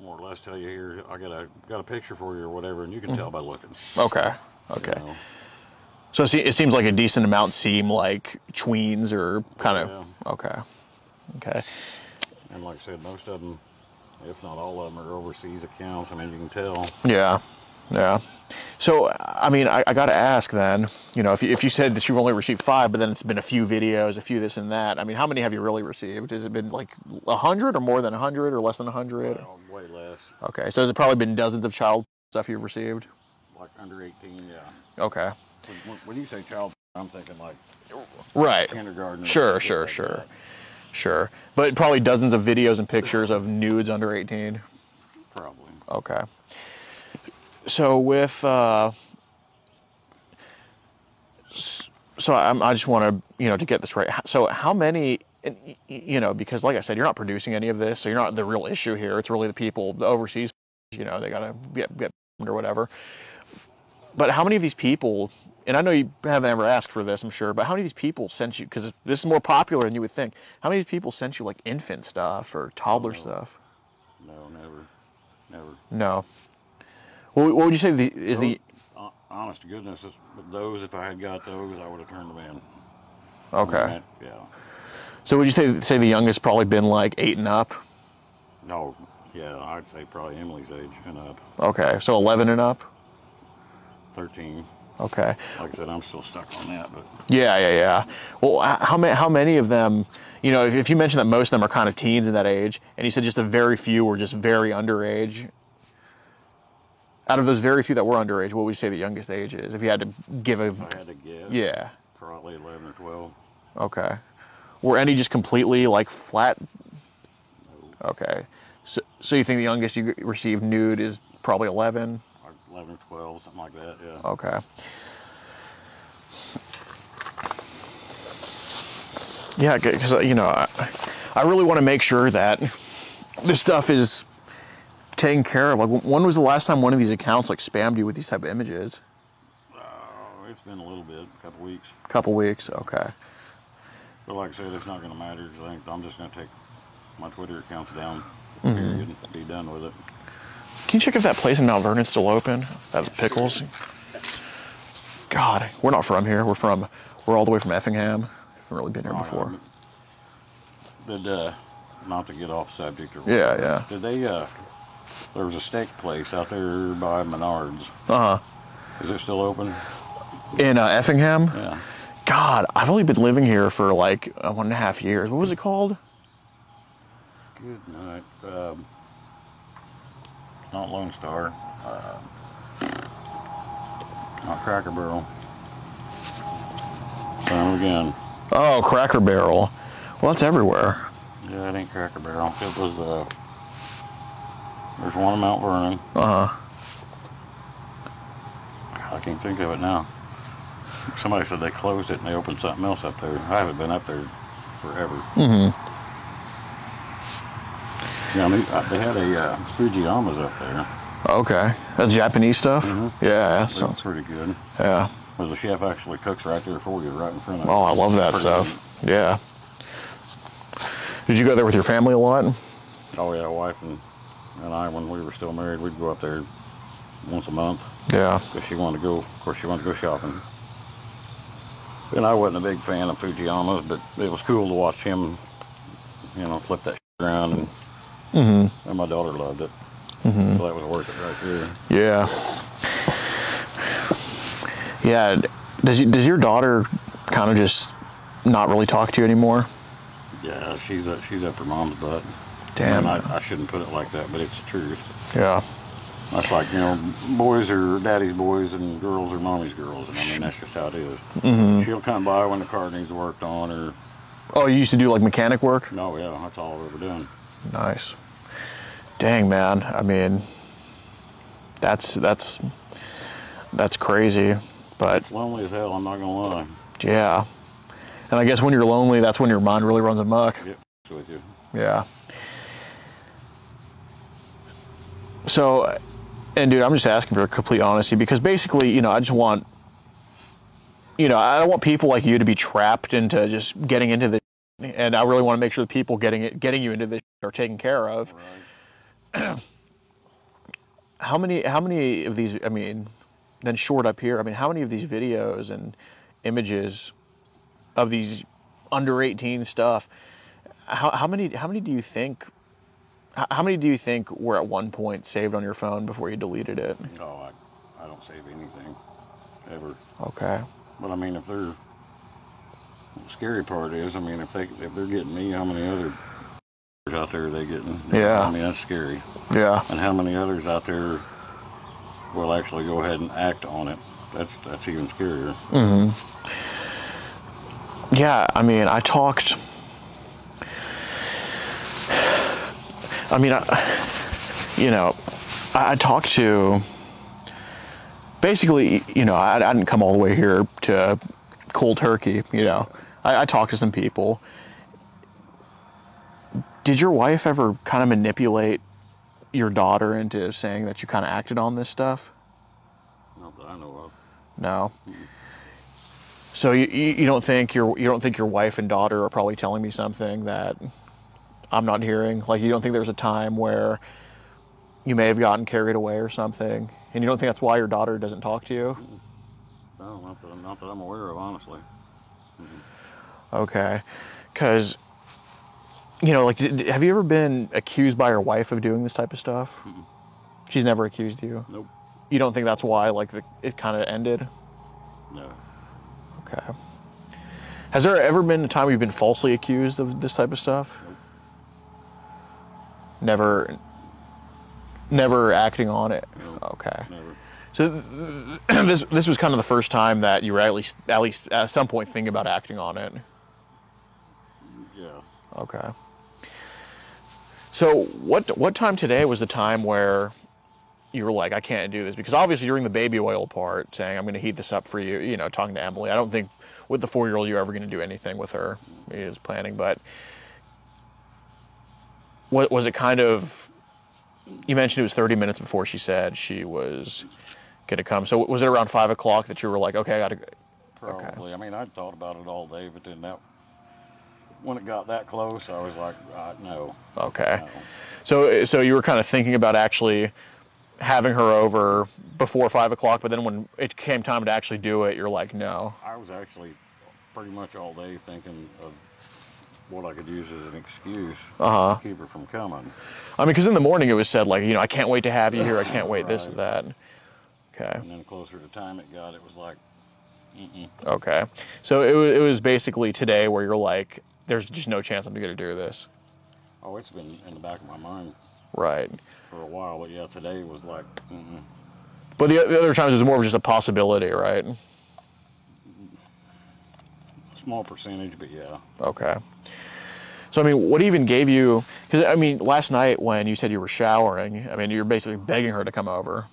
more or less tell you, here, I got a picture for you or whatever, and you can tell by looking. Okay. Okay. You know? So it seems like a decent amount seem like tweens or kind of. Yeah. Okay. Okay. And like I said, most of them, if not all of them, are overseas accounts. I mean, you can tell. Yeah. Yeah. So, I mean, I got to ask then, you know, if you said that you've only received 5, but then it's been a few videos, a few this and that, I mean, how many have you really received? Has it been like 100 or more than 100 or less than 100? Well, way less. Okay. So has it probably been dozens of child stuff you've received? Like under 18, yeah. Okay. When you say child, I'm thinking like Right. kindergarten. Sure. Like Sure. But probably dozens of videos and pictures of nudes under 18. probably. Okay. So with so I just want to, to get this right. So how many, because like I said, you're not producing any of this, so you're not the real issue here. It's really the people, the overseas, they got to get or whatever. But how many of these people, and I know you haven't ever asked for this, I'm sure, but how many of these people sent you, because this is more popular than you would think, how many of these people sent you like infant stuff or toddler stuff? No, never. No. What would you say Honest to goodness, those, if I had got those, I would have turned them in. Okay. Yeah. So would you say the youngest probably been like 8 and up? No, yeah, I'd say probably Emily's age and up. Okay, so 11 and up? 13. Okay. Like I said, I'm still stuck on that, but Yeah. Well, how many of them, you know, if you mentioned that most of them are kind of teens in that age, and you said just a very few were just very underage, out of those very few that were underage, what would you say the youngest age is? If you had to give a... if I had to guess, Yeah. probably 11 or 12. Okay. Were any just completely, like, flat? Okay. So you think the youngest you received nude is probably 11? Or 11 or 12, something like that, yeah. Okay. Yeah, because, you know, I really want to make sure that this stuff is taken care of. Like, when was the last time one of these accounts, like, spammed you with these type of images? It's been a little bit, a couple weeks. Couple weeks, okay. But like I said, it's not going to matter. 'Cause I'm just going to take my Twitter accounts down, period, and be done with it. Can you check if that place in Mount Vernon's still open? That Pickles? God, we're not from here. We're all the way from Effingham. Haven't really been here before. Did, not to get off subject or Yeah, whatever, yeah. Did they, there was a steak place out there by Menards. Uh-huh. Is it still open? In Effingham? Yeah. God, I've only been living here for like 1.5 years. What was it called? Good night. Not Lone Star. Not Cracker Barrel. Again. Oh, Cracker Barrel. Well, it's everywhere. Yeah, it ain't Cracker Barrel. It was, there's one in Mount Vernon. Uh-huh. I can't think of it now. Somebody said they closed it and they opened something else up there. I haven't been up there forever. Yeah, I mean, they had a Fujiyama's up there. Okay. That's Japanese stuff? Yeah, That's sounds pretty good. yeah. Because the chef actually cooks right there for you, right in front of you. Oh, I love that Pretty stuff. Yeah. Did you go there with your family a lot? neat. Oh yeah, wife and I, when we were still married, we'd go up there once a month. Yeah. Because she wanted to go, of course she wanted to go shopping. And I wasn't a big fan of Fujiyama's, but it was cool to watch him, you know, flip that around, and my daughter loved it. So that was worth it right there. Yeah. Yeah. Does your daughter kind of just not really talk to you anymore? Yeah, she's up her mom's butt. Damn. And I shouldn't put it like that, but it's the truth. Yeah. That's like, you know, boys are daddy's boys and girls are mommy's girls. And I mean, that's just how it is. She'll come by when the car needs worked on, or... Oh, you used to do like mechanic work? No, yeah, that's all I've ever done. Nice. Dang, man. I mean, that's crazy, but It's lonely as hell, I'm not gonna lie. yeah. And I guess when you're lonely, that's when your mind really runs amok. Get with you. Yeah. So, and dude, I'm just asking for complete honesty because basically, you know, I just want, you know, I don't want people like you to be trapped into just getting into this, and I really want to make sure the people getting you into this are taken care of. Right. How many of these, I mean, then short up here, I mean, how many of these videos and images of these under 18 stuff, how many do you think were at one point saved on your phone before you deleted it? No, I don't save anything, ever. Okay. But I mean, if they're, the scary part is, I mean, if they're getting me, how many other out there are they getting? Yeah. I mean, that's scary. Yeah. And how many others out there will actually go ahead and act on it? That's even scarier. Yeah, I mean, I talked to, basically, you know, I didn't come all the way here to cold turkey, you know. I talked to some people. Did your wife ever kind of manipulate your daughter into saying that you kind of acted on this stuff? Not that I know of. No. So you don't think your wife and daughter are probably telling me something that I'm not hearing? Like, you don't think there was a time where you may have gotten carried away or something, and you don't think that's why your daughter doesn't talk to you? No, not that I'm aware of, honestly. Okay, because, you know, like, have you ever been accused by your wife of doing this type of stuff? She's never accused you? Nope. You don't think that's why, like, it kind of ended? No. Okay. Has there ever been a time you've been falsely accused of this type of stuff? Nope. Never acting on it? Nope. Okay. Never. So this was kind of the first time that you were at least at some point thinking about acting on it. Yeah. Okay. So what time today was the time where you were like, I can't do this? Because obviously during the baby oil part, saying I'm going to heat this up for you, talking to Emily, I don't think with the 4-year-old you're ever going to do anything with her. He is planning, but what was it kind of? You mentioned it was 30 minutes before she said she was going to come. So was it around 5 o'clock that you were like, okay, I got to? Probably. Okay. I mean, I'd thought about it all day, but then when it got that close, I was like, no. Okay. No. So you were kind of thinking about actually having her over before 5 o'clock, but then when it came time to actually do it, you're like, no. I was actually pretty much all day thinking of what I could use as an excuse to keep her from coming. I mean, because in the morning it was said like, I can't wait to have you here. I can't wait this and that. Okay. And then closer to time it got, it was like, Okay. So it was basically today where you're like, there's just no chance I'm going to do this. Oh, it's been in the back of my mind Right. for a while, but yeah, today was like, But the other times it was more of just a possibility, right? Small percentage, but yeah. Okay. So, I mean, what even gave you, because, I mean, last night when you said you were showering, I mean, you're basically begging her to come over.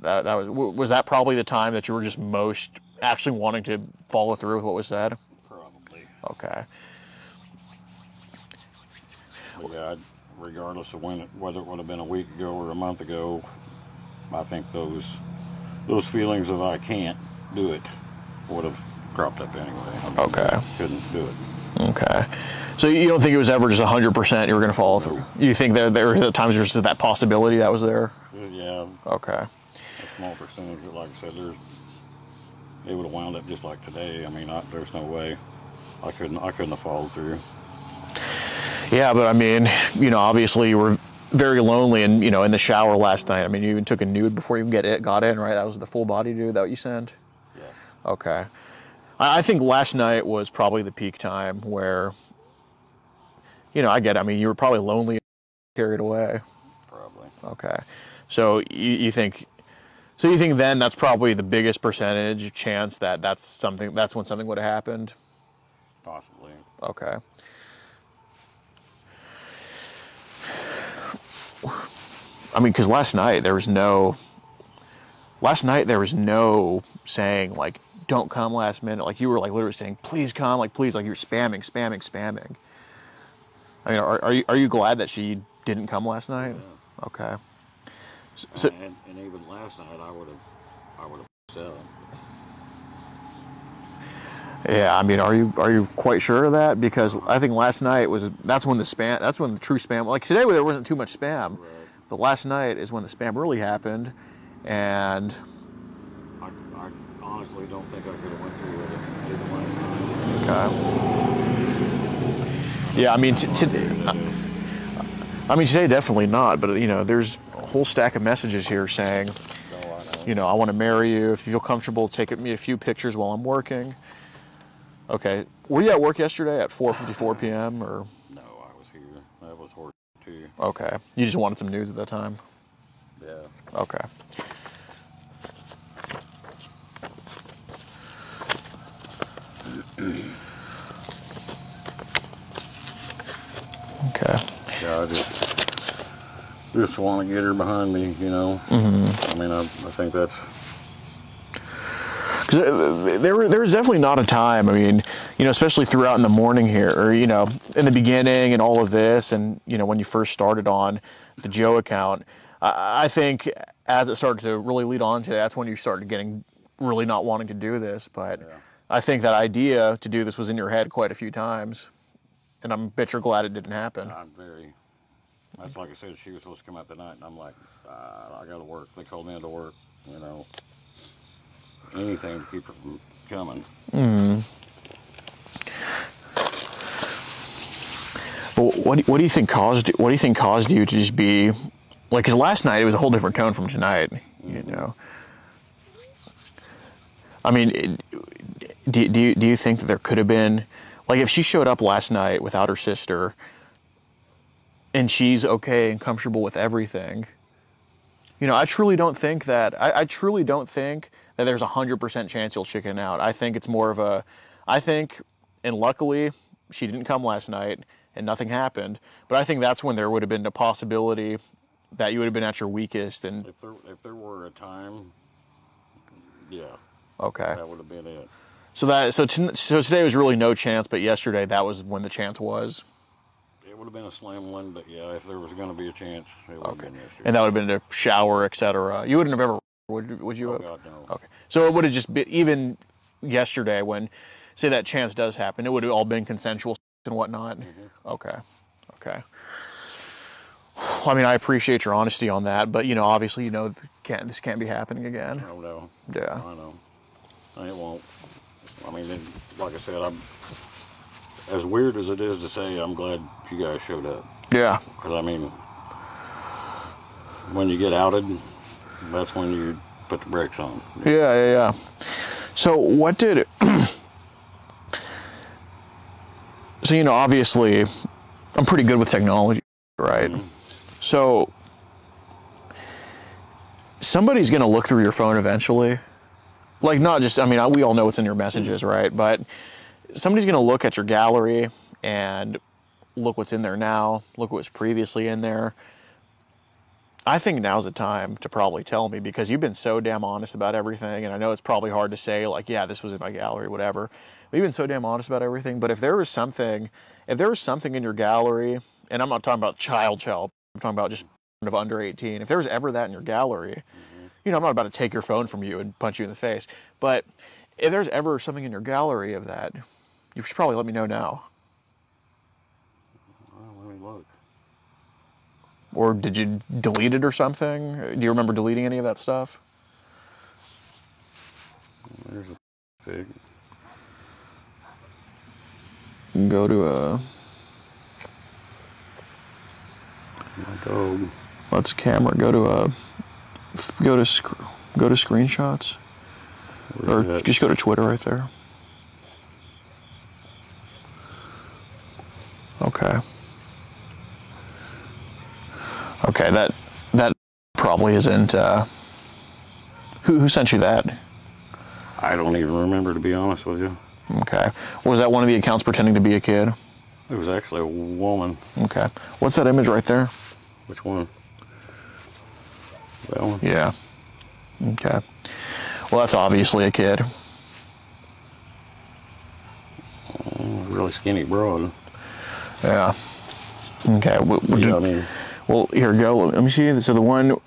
That was that probably the time that you were just most actually wanting to follow through with what was said? Probably. Okay. But yeah, regardless of whether it would have been a week ago or a month ago, I think those feelings of I can't do it would have cropped up anyway. I mean, Okay. Couldn't do it. Okay. So you don't think it was ever just 100% you were going to follow through? You think there were times there's just that possibility that was there? Yeah. Okay. A small percentage, but like I said, it would have wound up just like today. I mean, there's no way I couldn't have followed through. Yeah, but I mean, obviously you were very lonely and, in the shower last night. I mean, you even took a nude before you got in, right? That was the full body nude that what you sent? Yeah. Okay. I think last night was probably the peak time where, I get it. I mean, you were probably lonely, carried away. Probably. Okay. So you think then that's probably the biggest percentage chance that's when something would have happened? Possibly. Okay. I mean, because last night there was no saying like, don't come last minute. Like you were like literally saying, please come, like please, like you were spamming. I mean, are you glad that she didn't come last night? Yeah. Okay. So and even last night I would have said. Yeah, I mean, are you quite sure of that? Because I think last night that's when the true spam. Like today, there wasn't too much spam, Right. but last night is when the spam really happened, and I honestly don't think I could have went through with it even last night. okay. Yeah, I mean, today definitely not. But there's a whole stack of messages here saying, I know. I want to marry you. If you feel comfortable, take me a few pictures while I'm working. Okay. Were you at work yesterday at 4:54 p.m. or? No, I was here. That was horse too. Okay. You just wanted some news at that time? Yeah. Okay. Okay. Yeah, I just want to get her behind me, Mm-hmm. I mean, I think that's. There was definitely not a time, I mean, especially throughout in the morning here, or, in the beginning and all of this, and, when you first started on the Joe account, I think as it started to really lead on to, that's when you started getting really not wanting to do this, but Yeah. I think that idea to do this was in your head quite a few times, and I'm bet you're glad it didn't happen. That's like I said, she was supposed to come out tonight, and I'm like, I got to work. They called me into work, anything to keep her from coming. Mm-hmm. But what do you think caused you to just be like? Because last night it was a whole different tone from tonight. I mean, do you think that there could have been, like, if she showed up last night without her sister, and she's okay and comfortable with everything, you know, I truly don't think that. I truly don't think that there's 100% chance you'll chicken out. I think it's more of a, and luckily she didn't come last night and nothing happened. But I think that's when there would have been a possibility that you would have been at your weakest. And if there were a time, yeah. Okay. That would have been it. So today was really no chance, but yesterday that was when the chance was. It would have been a slam one, but yeah, if there was going to be a chance, it would have been yesterday. And that would have been a shower, etc. You wouldn't have ever, would you? Oh, have? God, no. Okay. So it would have just been, even yesterday when, say that chance does happen, it would have all been consensual and whatnot. Mm-hmm. Okay. I mean, I appreciate your honesty on that, but, you know, obviously, you know, this can't be happening again. Oh, no. Yeah. I know. It won't. I mean, like I said, as weird as it is to say, I'm glad you guys showed up. Yeah. Because, I mean, when you get outed, that's when you put the brakes on. Yeah. So what did... So, you know, obviously, I'm pretty good with technology, right? Mm-hmm. So, somebody's going to look through your phone eventually. Like, not just, I mean, we all know what's in your messages, right? But somebody's going to look at your gallery and look what's in there now, look what was previously in there. I think now's the time to probably tell me, because you've been so damn honest about everything, and I know it's probably hard to say, like, yeah, this was in my gallery, whatever. But you've been so damn honest about everything. But if there was something in your gallery, and I'm not talking about child, I'm talking about just of under 18, if there was ever that in your gallery, mm-hmm. You know, I'm not about to take your phone from you and punch you in the face, but if there's ever something in your gallery of that, you should probably let me know now. Well, let me look. Or did you delete it or something? Do you remember deleting any of that stuff? There's a pig. Go to a... My dog. Let's camera. Go to screenshots. Or just go to Twitter right there. Okay. Okay, that probably isn't. Who sent you that? I don't even remember, to be honest with you. Okay. Was that one of the accounts pretending to be a kid? It was actually a woman. Okay. What's that image right there? Which one? That one? Yeah. Okay. Well, that's obviously a kid. Really skinny broad. Yeah. Okay. I mean... Well, here, go. Let me see. So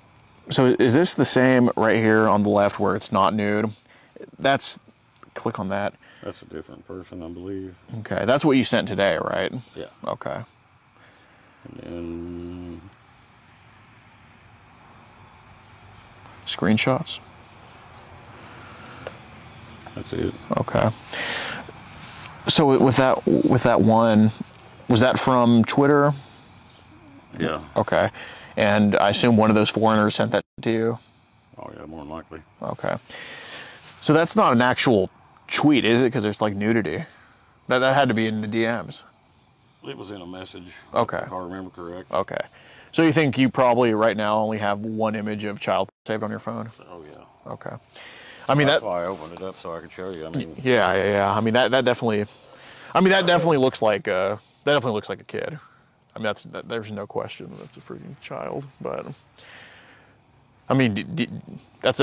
is this the same right here on the left where it's not nude? Click on that. That's a different person, I believe. Okay. That's what you sent today, right? Yeah. Okay. And then... Screenshots? That's it. Okay. So with that one, was that from Twitter? Yeah. Okay. And I assume one of those foreigners sent that to you? Oh, yeah, more than likely. Okay. So that's not an actual tweet, is it? Because there's like nudity. That had to be in the DMs. It was in a message. Okay. If I remember correct. Okay. So you think you probably right now only have one image of child saved on your phone? Oh, yeah. Okay. I mean, that's why I opened it up, so I could show you. I mean... Yeah. I mean, that definitely... I mean, that definitely looks like a kid. I mean, there's no question that's a freaking child. But I mean, those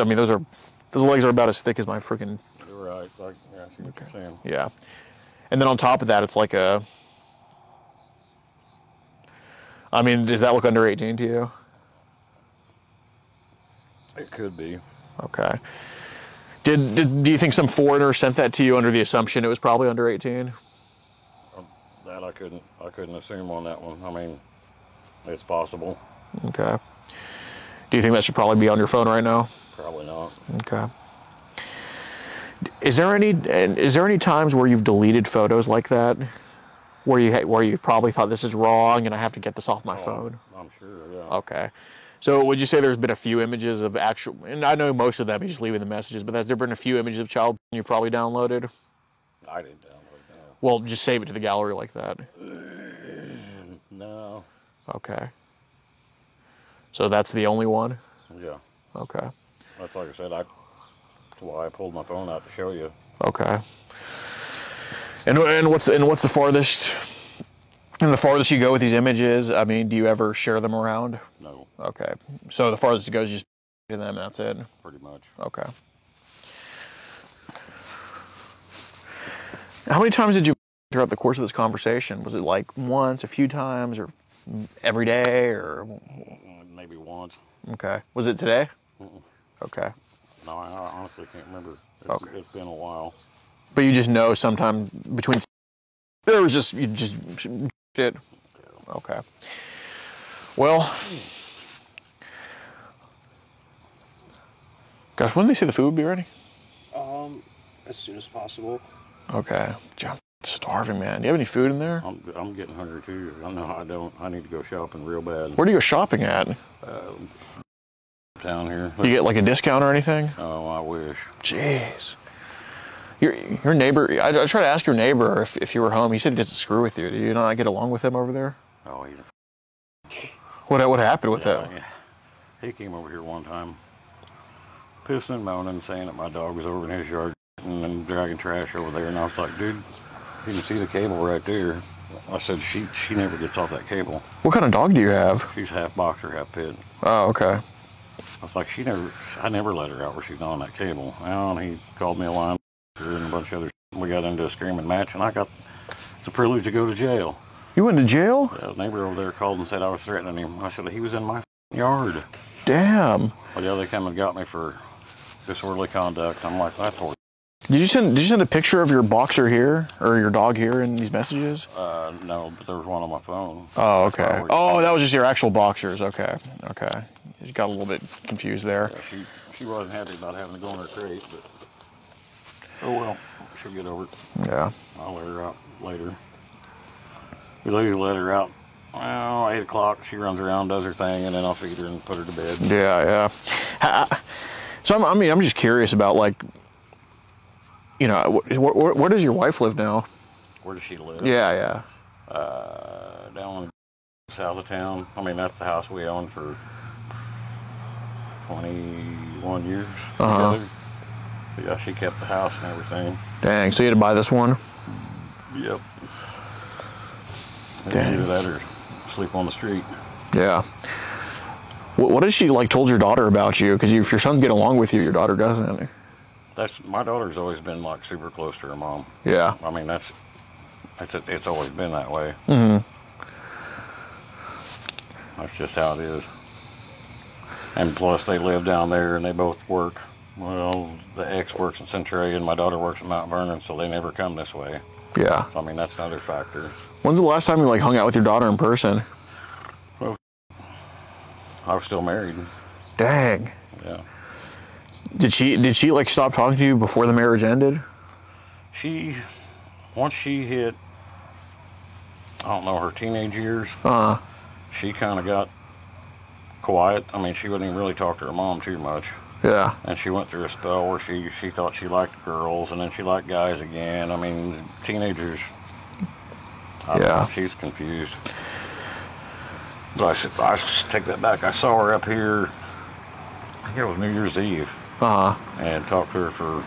legs are about as thick as my freaking. You're right. Like, yeah, I see what you're saying. Yeah, and then on top of that, it's like a. I mean, does that look under 18 to you? It could be. Okay. Do you think some foreigner sent that to you under the assumption it was probably under 18? That I couldn't assume on that one. I mean, it's possible. Okay. Do you think that should probably be on your phone right now? Probably not. Okay. Is there any times where you've deleted photos like that? Where you probably thought this is wrong and I have to get this off my phone? I'm sure, yeah. Okay. So would you say there's been a few images of actual, and I know most of them you just leaving the messages, but has there been a few images of child porn you probably downloaded? I didn't download that. Well, just save it to the gallery like that. No. Okay. So that's the only one? Yeah. Okay. That's like I said, that's why I pulled my phone out to show you. Okay. And what's the farthest? And the farthest you go with these images, I mean, do you ever share them around? No. Okay. So the farthest it goes is just to them, and that's it? Pretty much. Okay. How many times did you throughout the course of this conversation? Was it like once, a few times, or every day, or? Maybe once. Okay. Was it today? Mm-mm. Okay. No, I honestly can't remember. It's been a while. But you just know sometime between there was just you just did. Okay. Well, gosh, when did they say the food would be ready? As soon as possible. Okay. I'm starving, man. Do you have any food in there? I'm getting hungry too. I don't. I need to go shopping real bad. Where do you go shopping at? Down here. You get like a discount or anything? Oh, I wish. Jeez. Your neighbor, I tried to ask your neighbor if you were home. He said he doesn't screw with you. Do you not get along with him over there? Oh, he's What happened with that? yeah. He came over here one time, pissing and moaning, saying that my dog was over in his yard and dragging trash over there. And I was like, dude, you can see the cable right there. I said, she never gets off that cable. What kind of dog do you have? She's half boxer, half pit. Oh, okay. I was like, I never let her out where she's on that cable. And he called me a line and a bunch of other shit. We got into a screaming match, and I got the privilege to go to jail. You went to jail? Yeah, the neighbor over there called and said I was threatening him. I said, he was in my yard. Damn. Well, yeah, they come and got me for disorderly conduct. I'm like, that's horrible. Did you send a picture of your boxer here or your dog here in these messages? No, but there was one on my phone. Oh, okay. Oh, that was just your actual boxers. Okay. Okay. You got a little bit confused there. Yeah, she wasn't happy about having to go in her crate, but oh well, she'll get over it. Yeah. I'll let her out later. We let her out. Well, 8 o'clock. She runs around, does her thing, and then I'll feed her and put her to bed. Yeah, yeah. So I'm just curious about like, you know, where does your wife live now? Where does she live? Yeah, yeah. Down south of town. I mean, that's the house we owned for 21 years together. But yeah, she kept the house and everything. Dang, so you had to buy this one? Yep. Dang. Either that or sleep on the street. Yeah. What has she like told your daughter about you? Because if your sons get along with you, your daughter doesn't. My daughter's always been like super close to her mom. Yeah. I mean, it's always been that way. Mm-hmm. That's just how it is. And plus, they live down there and they both work. Well, the ex works in Centralia, my daughter works in Mount Vernon, so they never come this way. Yeah. I mean, that's another factor. When's the last time you like hung out with your daughter in person? Well, I was still married. Dang. Yeah. Did she like stop talking to you before the marriage ended? Once she hit, I don't know, her teenage years, she kind of got quiet. I mean, she wouldn't even really talk to her mom too much. Yeah. And she went through a spell where she thought she liked girls, and then she liked guys again. I mean, teenagers. I don't know, she's confused. But I take that back. I saw her up here, I think it was New Year's Eve. And talked to her for,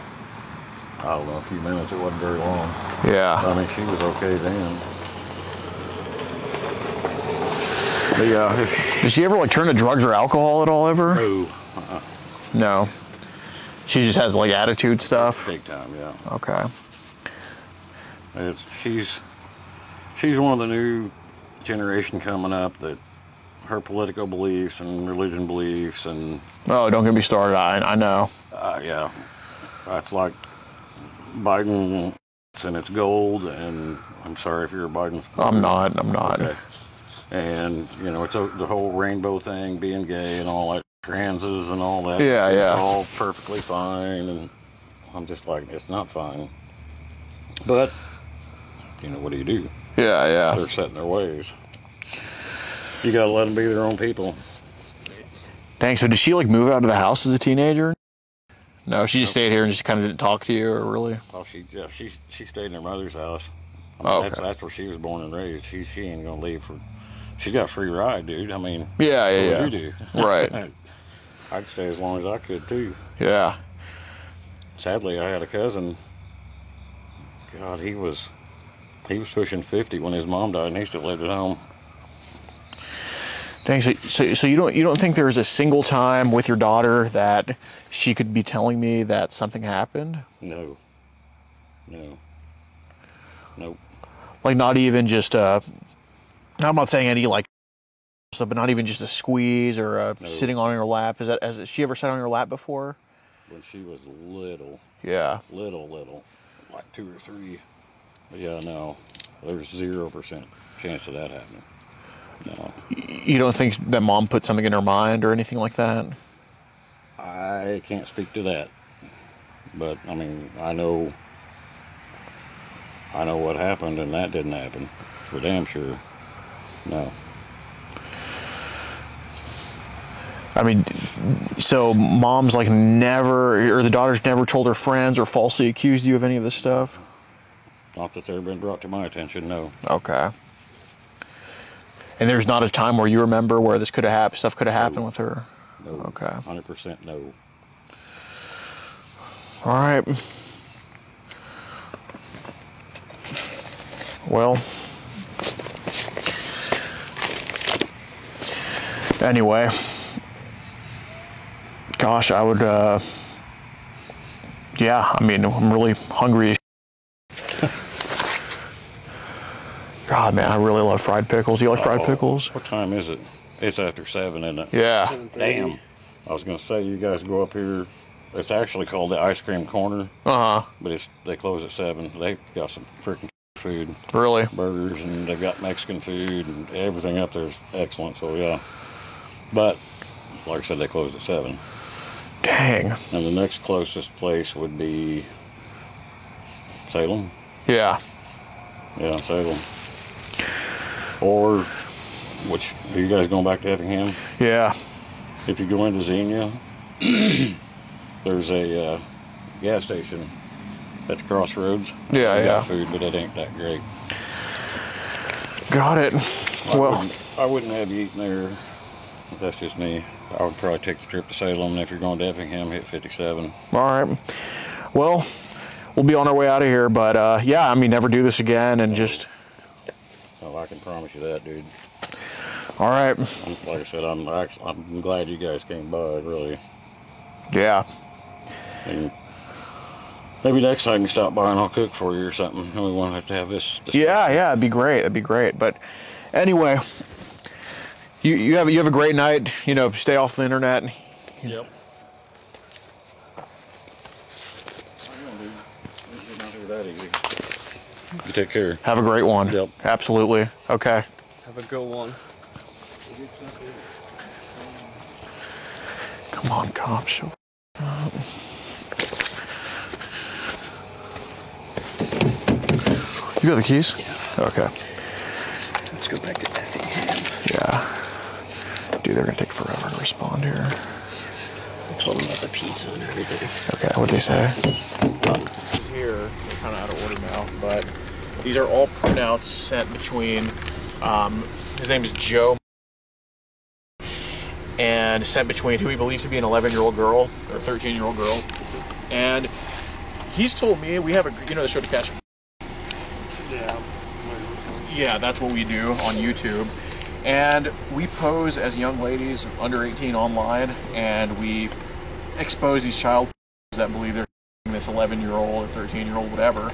I don't know, a few minutes. It wasn't very long. Yeah. I mean, she was okay then. But yeah. Did she ever like turn to drugs or alcohol at all ever? No. No. She just has like attitude stuff? Big time, yeah. Okay. She's one of the new generation coming up that her political beliefs and religion beliefs and... Oh, don't get me started. I know. Yeah. That's like Biden and it's gold, and I'm sorry if you're a Biden supporter. I'm not. Okay. And, you know, it's the whole rainbow thing, being gay and all that, transes and all that. Yeah, it's yeah. all perfectly fine, and I'm just like, it's not fine. But, you know, what do you do? Yeah. They're set in their ways. You gotta let them be their own people. Dang, so did she like move out of the house as a teenager? No, she just stayed here and just kind of didn't talk to you, or really? Oh, she stayed in her mother's house. Okay. That's where she was born and raised. She ain't gonna leave for. She's got free ride, dude. I mean, Yeah. What would you do? Right. I'd stay as long as I could too. Yeah. Sadly, I had a cousin. God, he was pushing 50 when his mom died, and he still lived at home. Dang, so you don't think there's a single time with your daughter that she could be telling me that something happened? No. Nope. Like not even just I'm not saying any like stuff, but not even just a squeeze or sitting on your lap. Has she ever sat on your lap before? When she was little. Yeah. Little, like 2 or 3. But yeah, no. There's 0% chance of that happening. No. You don't think that mom put something in her mind or anything like that? I can't speak to that. But I mean, I know what happened, and that didn't happen. For damn sure. No. I mean, so mom's like never, or the daughter's never told her friends or falsely accused you of any of this stuff? Not that's ever been brought to my attention, no. Okay. And there's not a time where you remember where this could have happened, stuff could have happened with her? No. Okay. 100% no. All right. Well, anyway, gosh, I would, yeah, I mean, I'm really hungry. God, man, I really love fried pickles. You like fried pickles? What time is it? It's after 7, isn't it? Yeah. 7:30. Damn. I was going to say, you guys go up here. It's actually called the Ice Cream Corner, Uh-huh. but they close at 7. They've got some freaking food. Really? Burgers, and they've got Mexican food, and everything up there is excellent, so yeah. But, like I said, they close at 7. Dang. And the next closest place would be Salem. Yeah. Yeah, Salem. Or, are you guys going back to Effingham? Yeah. If you go into Xenia, there's a gas station at the crossroads. Yeah, They yeah. got food, but it ain't that great. Got it. Well, I wouldn't have you eating there. That's just me. I would probably take the trip to Salem, and if you're going to Effingham, hit 57. all right. Well, we'll be on our way out of here, but yeah, I mean, never do this again and just... Oh, I can promise you that, dude. All right. Like I said, I'm glad you guys came by, really. Yeah. And maybe next time you stop by and I'll cook for you or something. And we won't have to have this. Yeah, it'd be great. That'd be great. But anyway, you have a great night. You know, stay off the internet. Yep. You take care. Have a great one. Yep. Absolutely. Okay. Have a good one. Come on, cops. Show up. You got the keys? Yeah. Okay. Let's go back to Effingham. Yeah. Dude, they're gonna take forever to respond here. I told them about the pizza and everything. Okay, what'd they say? This is here. They're kind of out of order now, but these are all printouts sent between, his name is Joe, and sent between who he believes to be an 11-year-old girl or 13-year-old girl. And he's told me we have the show To Catch. Yeah. Yeah, that's what we do on YouTube. And we pose as young ladies under 18 online, and we expose these child that believe they're this 11-year-old or 13-year-old, whatever.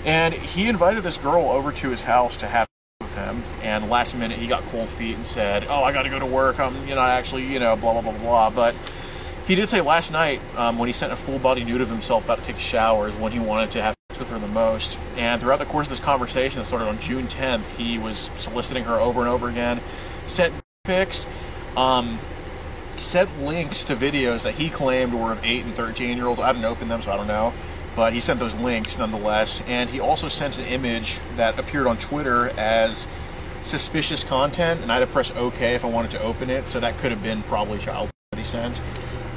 And he invited this girl over to his house to have with him, and last minute he got cold feet and said, "Oh, I got to go to work. I'm not actually, blah, blah, blah, blah." But he did say last night, when he sent a full body nude of himself about to take a shower, is when he wanted to have sex with her the most. And throughout the course of this conversation that started on June 10th, he was soliciting her over and over again, sent pics, sent links to videos that he claimed were of 8 and 13-year-olds. I haven't opened them, so I don't know. but he sent those links nonetheless. And he also sent an image that appeared on Twitter as suspicious content, and I had to press OK if I wanted to open it, so that could have been probably child that he sent.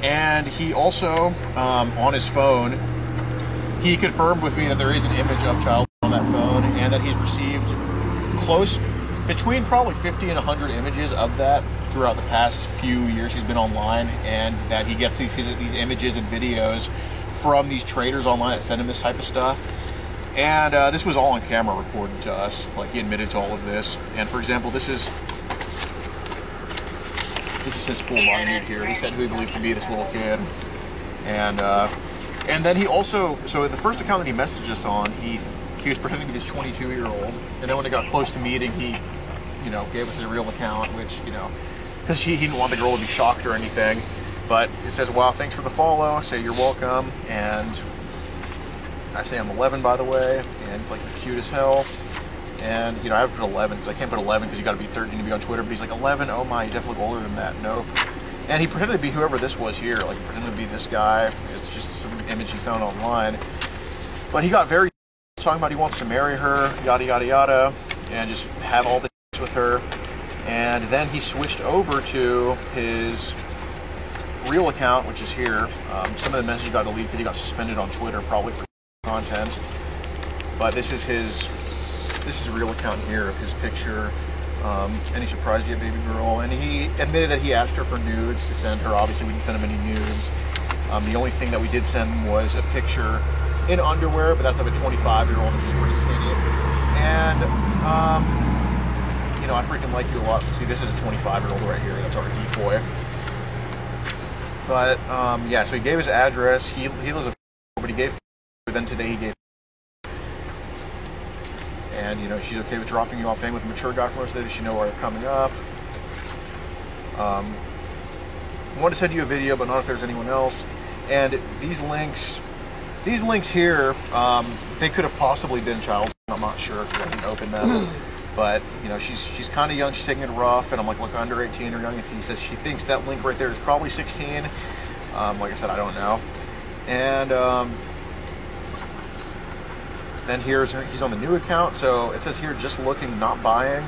And he also, on his phone, he confirmed with me that there is an image of child on that phone, and that he's received close between probably 50 and 100 images of that throughout the past few years he's been online, and that he gets these images and videos from these traders online that send him this type of stuff. And this was all on camera recorded to us. Like, he admitted to all of this. And for example, this is his full body nude here. He said who he believed to be this little kid. And then he also, so the first account that he messaged us on, he was pretending to be this 22-year-old. And then when it got close to meeting, he, you know, gave us his real account, which, you know, because he didn't want the girl to be shocked or anything. But it says, wow, thanks for the follow. I say, you're welcome. And I say I'm 11, by the way, and it's like cute as hell. And, you know, I have to put 11 because I can't put 11 because you got to be 13 to be on Twitter. But he's like, 11? Oh my, you definitely look older than that. Nope. And he pretended to be whoever this was here. Like, he pretended to be this guy. It's just some image he found online. But he got very talking about he wants to marry her, yada, yada, yada, and just have all the with her. And then he switched over to his real account, which is here. Some of the messages got deleted because he got suspended on Twitter, probably for content. But this is his real account here of his picture. And he surprised you, baby girl. And he admitted that he asked her for nudes to send her. Obviously, we didn't send him any nudes. The only thing that we did send him was a picture in underwear, but that's of a 25-year-old, which is pretty skinny. And, you know, I freaking like you a lot. So see, this is a 25-year-old right here. That's our decoy. But, yeah, so he gave his address. He lives a but he gave, but then today he gave. And, you know, she's okay with dropping you off hanging with a mature guy for most of the day. Does she know where they're coming up? I want to send you a video, but not if there's anyone else. And these links here, they could have possibly been child. I'm not sure because I didn't open them. But, you know, she's kind of young. She's taking it rough. And I'm like, look, under 18 or young. And he says she thinks that link right there is probably 16. Like I said, I don't know. And then he's on the new account. So it says here, just looking, not buying.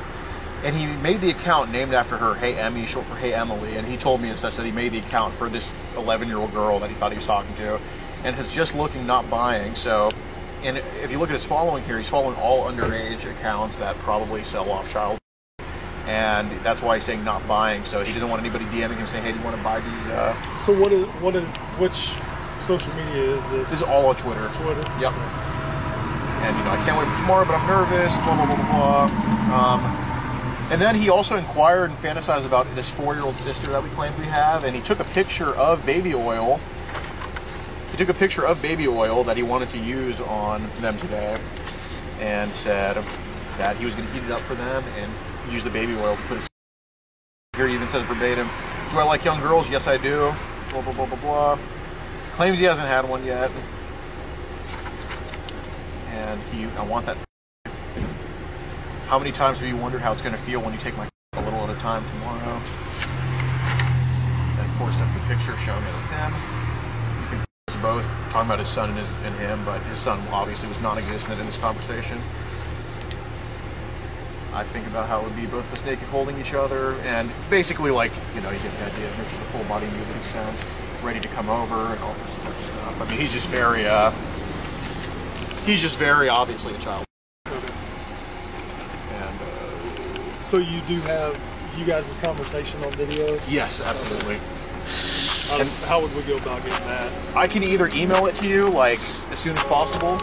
And he made the account named after her, Hey Emmy, short for Hey Emily. And he told me as such that he made the account for this 11-year-old girl that he thought he was talking to. And it says just looking, not buying. So, and if you look at his following here, he's following all underage accounts that probably sell off child. And that's why he's saying not buying. So he doesn't want anybody DMing him saying, hey, do you want to buy these? So which social media is this? This is all on Twitter. Twitter? Yep. And, you know, I can't wait for tomorrow, but I'm nervous, blah, blah, blah, blah, blah. And then he also inquired and fantasized about this 4-year-old sister that we claimed we have, and he took a picture of baby oil. He took a picture of baby oil that he wanted to use on them today, and said that he was going to heat it up for them and use the baby oil to put his... Here he even says verbatim, do I like young girls? Yes, I do. Blah, blah, blah, blah, blah. Claims he hasn't had one yet. And I want that. How many times have you wondered how it's going to feel when you take my a little at a time tomorrow? And of course, that's the picture showing it as him. You can see us both talking about his son and him, but his son obviously was non-existent in this conversation. I think about how it would be both of us naked holding each other, and basically, like, you know, you get the idea. There's the full body nude that he sent, ready to come over, and all this sort of stuff. I mean, he's just very obviously a child. So you do have you guys' conversation on videos? Yes, absolutely. How would we go about getting that? I can either email it to you, like, as soon as possible.